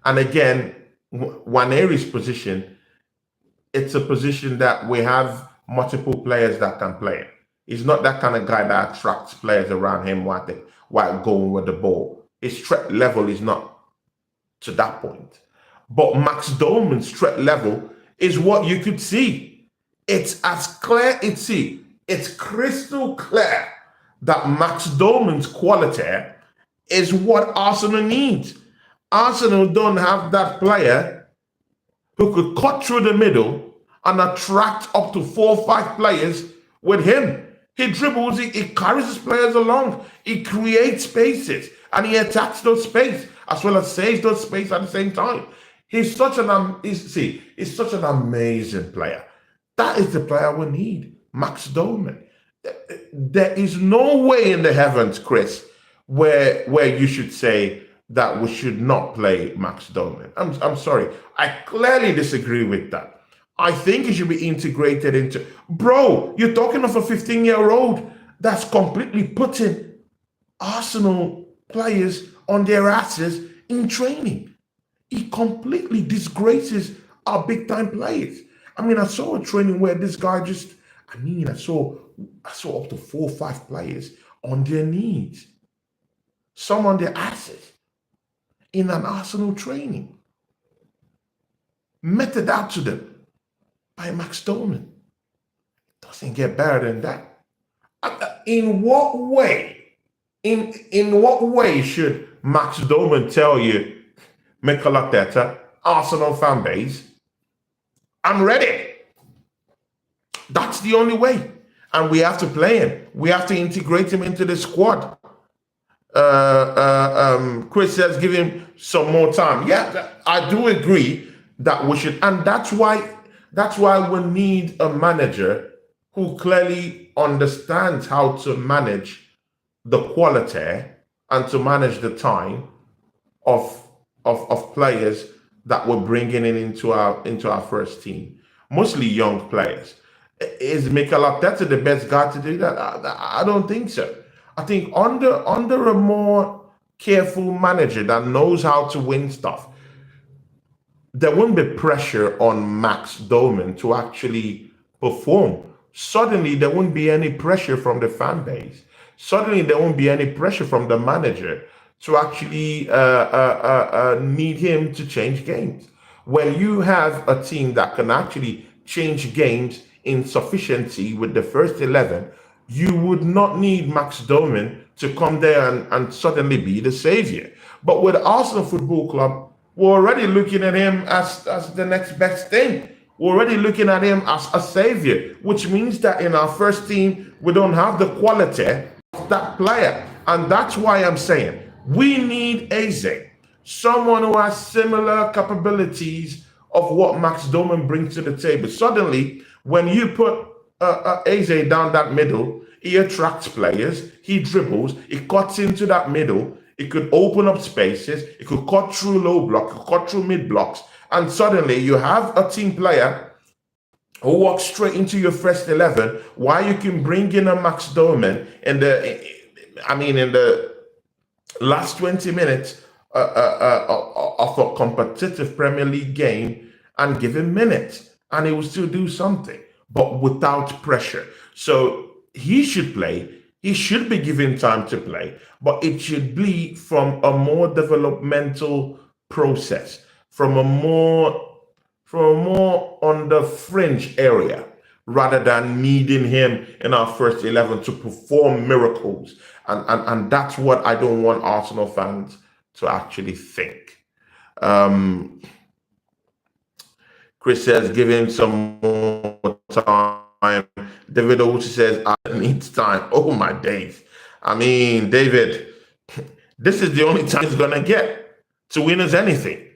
[SPEAKER 1] And again, Nwaneri's position, it's a position that we have multiple players that can play. He's not that kind of guy that attracts players around him while going with the ball. His threat level is not to that point. But Max Dowman's threat level is what you could see. It's as clear, it's crystal clear that Max Dowman's quality is what Arsenal needs. Arsenal don't have that player who could cut through the middle and attract up to 4 or 5 players with him. He dribbles, he carries his players along, he creates spaces, and he attacks those spaces as well as saves those spaces at the same time. He's such an amazing player. That is the player we need, Max Dowman. There is no way in the heavens, Chris, where you should say that we should not play Max Dowman. I'm sorry. I clearly disagree with that. I think he should be integrated into... Bro, you're talking of a 15-year-old that's completely putting Arsenal players on their asses in training. He completely disgraces our big-time players. I mean, I saw a training where this guy I saw up to 4 or 5 players on their knees, some on their asses, in an Arsenal training, meted out to them by Max Dowman. Doesn't get better than that. In what way? In what way should Max Dowman tell you, Mikel Arteta, Arsenal fan base, I'm ready? That's the only way. And we have to play him. We have to integrate him into the squad. Chris says give him some more time. Yeah, I do agree that we should. And that's why we need a manager who clearly understands how to manage the quality and to manage the time of players that we're bringing into our first team, mostly young players. Is Mikel Arteta the best guy to do that? I don't think so. I think under a more careful manager that knows how to win stuff, there won't be pressure on Max Dowman to actually perform. Suddenly, there won't be any pressure from the fan base. Suddenly, there won't be any pressure from the manager to actually need him to change games. When you have a team that can actually change games in sufficiency with the first 11, you would not need Max Dowman to come there and suddenly be the savior. But with Arsenal Football Club, we're already looking at him as the next best thing. We're already looking at him as a savior, which means that in our first team, we don't have the quality of that player. And that's why I'm saying we need Eze, someone who has similar capabilities of what Max Dowman brings to the table. Suddenly, when you put Eze down that middle, he attracts players, he dribbles, he cuts into that middle, it could open up spaces, it could cut through low block, it could cut through mid blocks, and suddenly you have a team player who walks straight into your first 11, while you can bring in a Max Dowman in the last 20 minutes of a competitive Premier League game and give him minutes, and he will still do something, but without pressure. So he should play He should be given time to play, but it should be from a more developmental process, from a more on the fringe area, rather than needing him in our first 11 to perform miracles. And that's what I don't want Arsenal fans to actually think. Um, Chris says, give him some more time. David also says, I need time. Oh my days. I mean, David, this is the only time he's going to get to win us anything.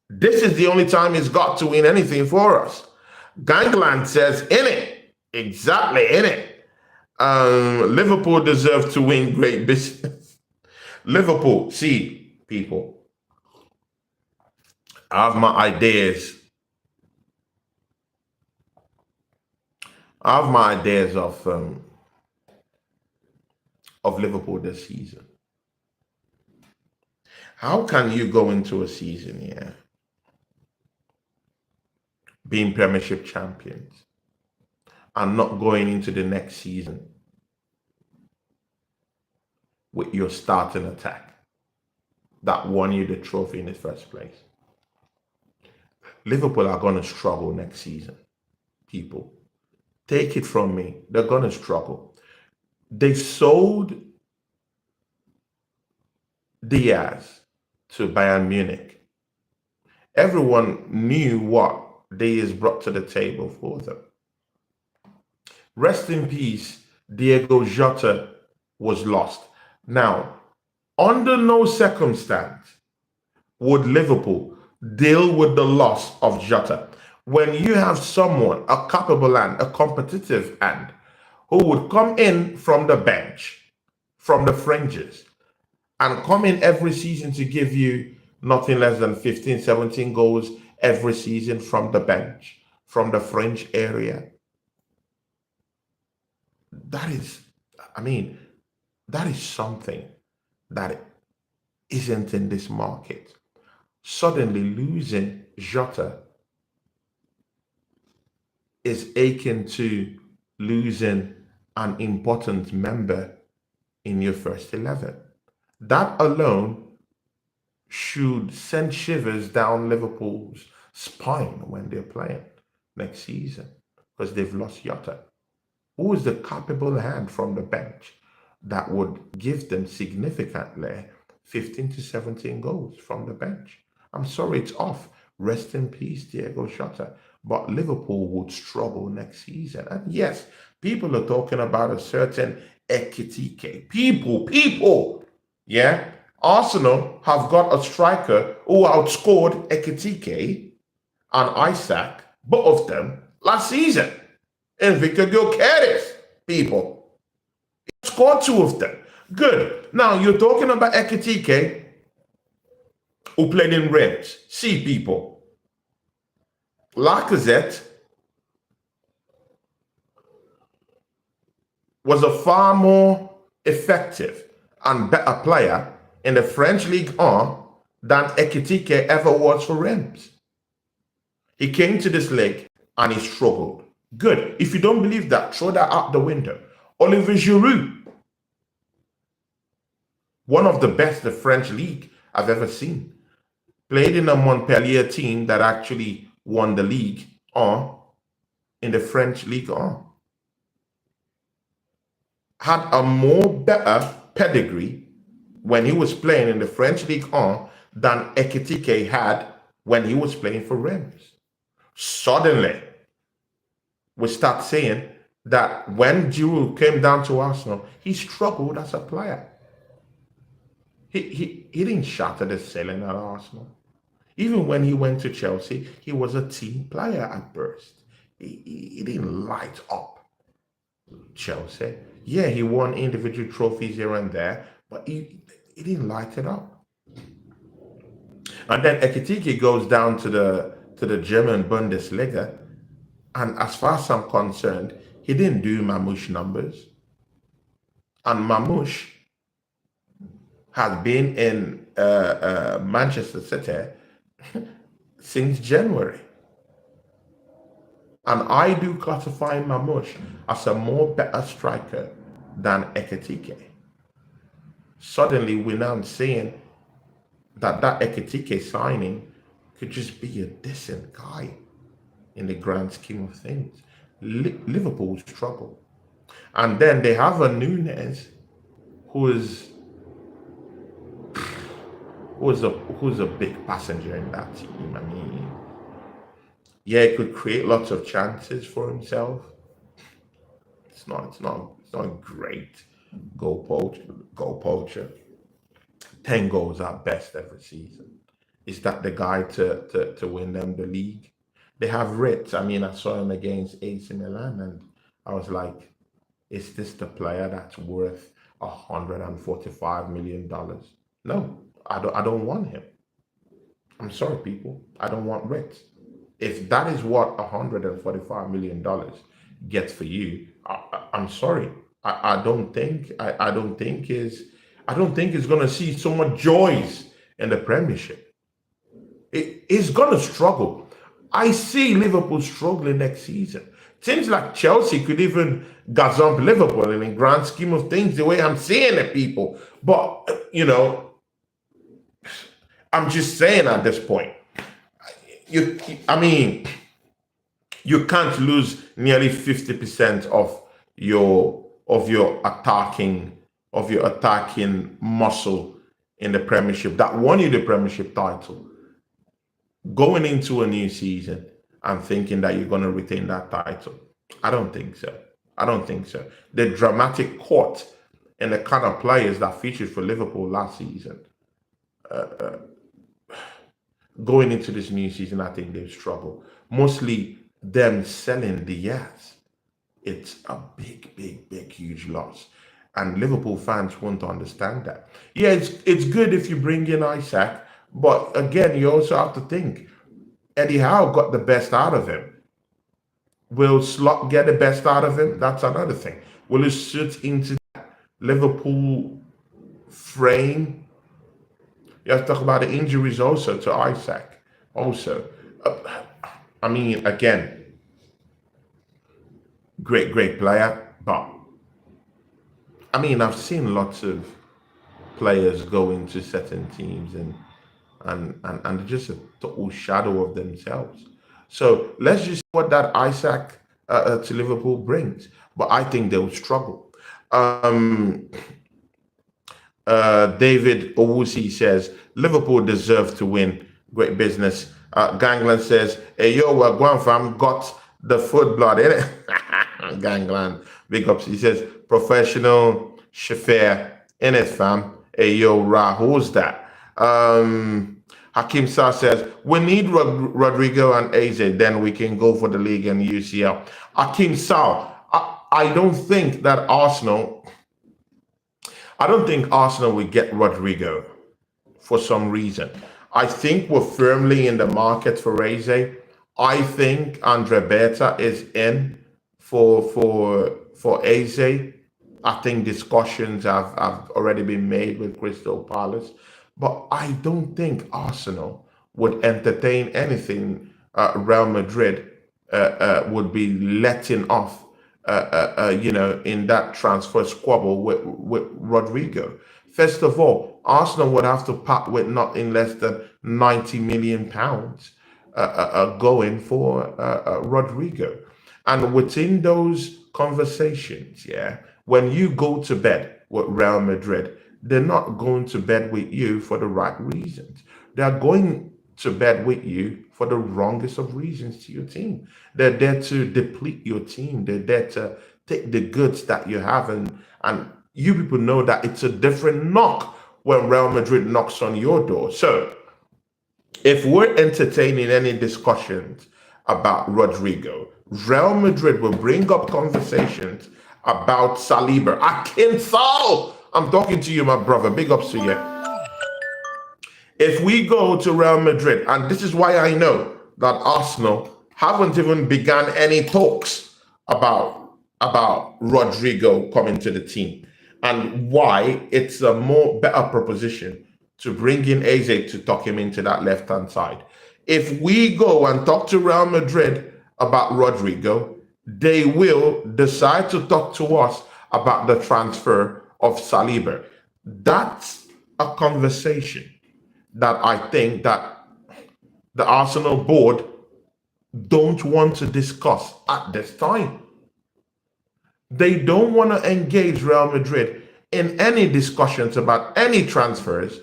[SPEAKER 1] This is the only time he's got to win anything for us. Gangland says, in it. Exactly, in it. Liverpool deserve to win great business. Liverpool, see, people, I have my ideas. I have my ideas of Liverpool this season. How can you go into a season here being Premiership champions and not going into the next season with your starting attack that won you the trophy in the first place? Liverpool are going to struggle next season, people. Take it from me. They're going to struggle. They sold Diaz to Bayern Munich. Everyone knew what Diaz brought to the table for them. Rest in peace, Diego Jota was lost. Now, under no circumstance would Liverpool deal with the loss of Jota. When you have someone, a capable and a competitive hand, who would come in from the bench, from the fringes, and come in every season to give you nothing less than 15, 17 goals every season from the bench, from the fringe area. That is, I mean, that is something that isn't in this market. Suddenly losing Jota is akin to losing an important member in your first 11. That alone should send shivers down Liverpool's spine when they're playing next season, because they've lost Jota. Who is the capable hand from the bench that would give them significantly 15 to 17 goals from the bench? I'm sorry, it's off. Rest in peace, Diego Jota. But Liverpool would struggle next season. And yes, people are talking about a certain Ekitike. People, yeah. Arsenal have got a striker who outscored Ekitike and Isaac, both of them, last season. And Victor Gyokeres, people. He scored two of them. Good. Now, you're talking about Ekitike, who played in Rennes. See, people. Lacazette was a far more effective and better player in the French League 1 than Ekitike ever was for Rennes. He came to this league and he struggled. Good. If you don't believe that, throw that out the window. Olivier Giroud, one of the best the French league I've ever seen, played in a Montpellier team that actually won the league in the French League 1. Had a more better pedigree when he was playing in the French League 1 than Ekitike had when he was playing for Rennes. Suddenly, we start saying that when Giroud came down to Arsenal, he struggled as a player. He didn't shatter the ceiling at Arsenal. Even when he went to Chelsea, he was a team player at first. He didn't light up Chelsea. Yeah, he won individual trophies here and there, but he didn't light it up. And then Ekitike goes down to the German Bundesliga, and as far as I'm concerned, he didn't do Mamouche numbers. And Mamouche has been in Manchester City since January. And I do classify Mamouche as a more better striker than Ekitike. Suddenly, we're now saying that Ekitike signing could just be a decent guy in the grand scheme of things. Liverpool struggle. And then they have a Nunes who's a big passenger in that team. I mean, yeah, he could create lots of chances for himself. It's not great goal poacher. 10 goals at best every season. Is that the guy to win them the league? They have Ritz. I mean, I saw him against AC Milan and I was like, is this the player that's worth $145 million? No, I don't want him. I'm sorry, people. I don't want Ritz. If that is what $145 million gets for you, I'm sorry. I don't think it's gonna see so much joys in the Premiership. It's gonna struggle. I see Liverpool struggling next season. Seems like Chelsea could even gazump Liverpool in the grand scheme of things, the way I'm seeing it, people. But I'm just saying at this point, I mean, you can't lose nearly 50% of your attacking muscle in the Premiership that won you the Premiership title, going into a new season and thinking that you're going to retain that title. I don't think so. The dramatic court and the kind of players that featured for Liverpool last season, going into this new season, I think they've struggled. Mostly them selling Diaz. It's a big, huge loss. And Liverpool fans won't understand that. Yeah, it's good if you bring in Isaac, but again, you also have to think, Eddie Howe got the best out of him. Will Slot get the best out of him? That's another thing. Will he suit into that Liverpool frame? You have to talk about the injuries also to Isaac. Also, I mean, again, great player, but I mean, I've seen lots of players go into certain teams and just a total shadow of themselves. So let's just see what that Isaac to Liverpool brings. But I think they will struggle. David Owusi says Liverpool deserve to win. Great business. Gangland says, hey yo, well, Guam fam got the foot blood in it. Gangland, big ups. He says professional chauffeur in it, fam. Hey yo, Ra, who's that? Hakim Sa says we need Rodrigo and Eze, then we can go for the league and UCL. Hakim Sa, I don't think Arsenal will get Rodrigo for some reason. I think we're firmly in the market for Eze. I think Andre Berta is in for Eze. I think discussions have already been made with Crystal Palace, but I don't think Arsenal would entertain anything Real Madrid would be letting off, in that transfer squabble with Rodrigo. First of all, Arsenal would have to part with nothing less than £90 million going for Rodrigo. And within those conversations, when you go to bed with Real Madrid, they're not going to bed with you for the right reasons. They're going to bed with you for the wrongest of reasons to your team. They're there to deplete your team. They're there to take the goods that you have. And you people know that it's a different knock when Real Madrid knocks on your door. So if we're entertaining any discussions about Rodrigo, Real Madrid will bring up conversations about Saliba. Akinso! I'm talking to you, my brother. Big ups to you. If we go to Real Madrid, and this is why I know that Arsenal haven't even begun any talks about Rodrigo coming to the team, and why it's a better proposition to bring in Eze to tuck him into that left-hand side. If we go and talk to Real Madrid about Rodrigo, they will decide to talk to us about the transfer of Saliba. That's a conversation that I think that the Arsenal board don't want to discuss at this time. They don't want to engage Real Madrid in any discussions about any transfers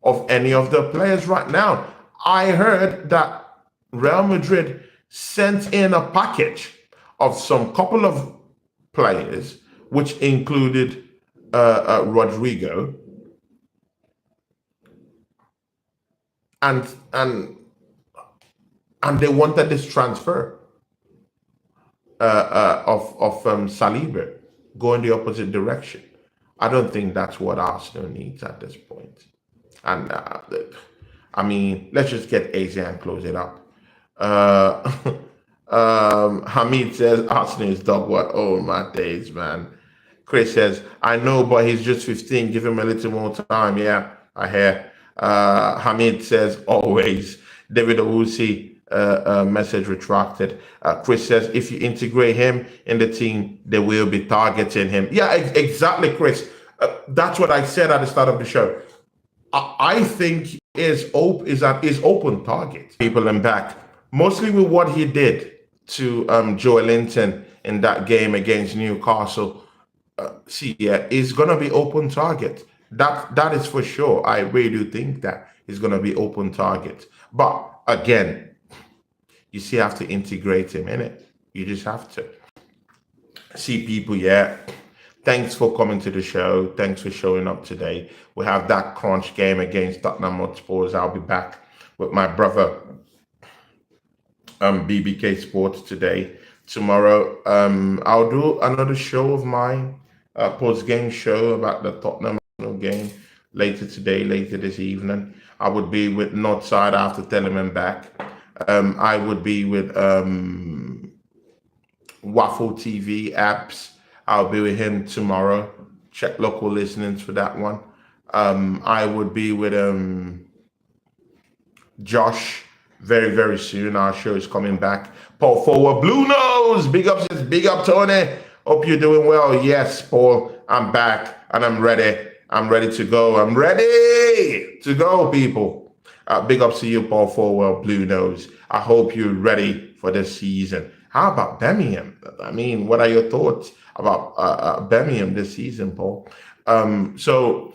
[SPEAKER 1] of any of the players right now. I heard that Real Madrid sent in a package of some couple of players, which included Rodrigo, and they wanted this transfer of Saliba going the opposite direction. I don't think that's what Arsenal needs at this point. And I mean, let's just get easy and close it up. Hamid says Arsenal is dog what? Oh my days, man. Chris says, I know, but he's just 15. Give him a little more time. Yeah, I hear. Hamid says, always. David Owusi, message retracted. Chris says, if you integrate him in the team, they will be targeting him. Yeah, exactly, Chris. That's what I said at the start of the show. I think is open target. People in back, mostly with what he did to Joe Linton in that game against Newcastle. He's gonna be open target. That is for sure. I really do think that he's gonna be open target. But again, you still have to integrate him in it. You just have to. See people, yeah. Thanks for coming to the show. Thanks for showing up today. We have that crunch game against Tottenham Hotspurs. I'll be back with my brother, BBK Sports today. Tomorrow, I'll do another show of mine, post-game show about the Tottenham game later today, later this evening. I would be with Northside after Telemann back. I would be with Waffle TV apps. I'll be with him tomorrow. Check local listenings for that one. I would be with Josh very, very soon. Our show is coming back. Paul Forward, Blue Nose. Big up, big up, Tony. Hope you're doing well. Yes, Paul, I'm back and I'm ready. I'm ready to go. I'm ready to go, people. Big ups to you, Paul Forward, Blue Nose. I hope you're ready for this season. How about Birmingham? I mean, what are your thoughts about Birmingham this season, Paul? So,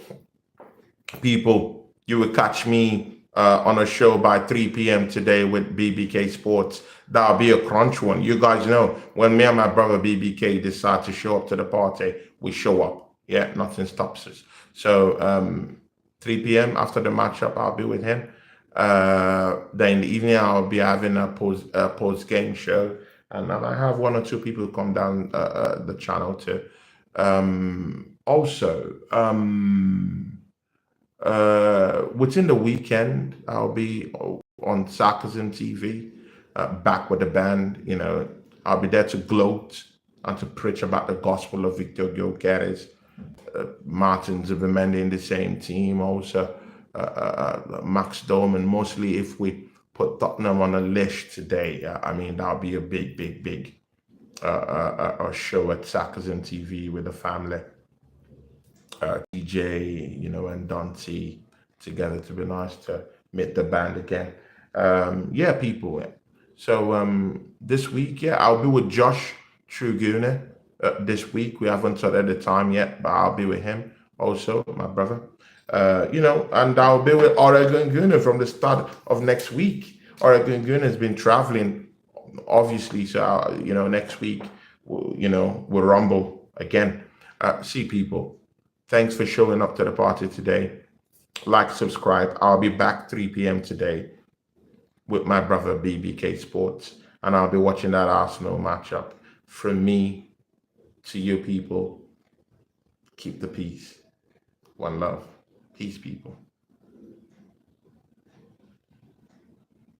[SPEAKER 1] people, you will catch me on a show by 3 p.m. today with BBK Sports. That'll be a crunch one. You guys know when me and my brother BBK decide to show up to the party, we show up. Yeah, nothing stops us. So 3 p.m. after the matchup, I'll be with him. Then in the evening, I'll be having a post-game show. And I might have one or two people come down the channel too. Also, within the weekend, I'll be on Sarcasm TV, back with the band. You know, I'll be there to gloat and to preach about the gospel of Victor Gyokeres. Martin Zubimendi in the same team, also Max Dowman. Mostly if we put Tottenham on a list today, I mean, that'll be a big show at Sarcasm TV with the family. TJ, you know, and Dante together. To be nice to meet the band again. Yeah, people. So this week, yeah, I'll be with Josh Truguna. This week we haven't started the time yet, but I'll be with him also, my brother. You know, and I'll be with Oregon Gunner from the start of next week. Oregon Gunner has been traveling, obviously, so you know, next week, you know, we'll rumble again. See, people, thanks for showing up to the party today. Like, subscribe. I'll be back 3 p.m. today with my brother BBK Sports, and I'll be watching that Arsenal matchup. From me to you, people, keep the peace. One love. Peace, people.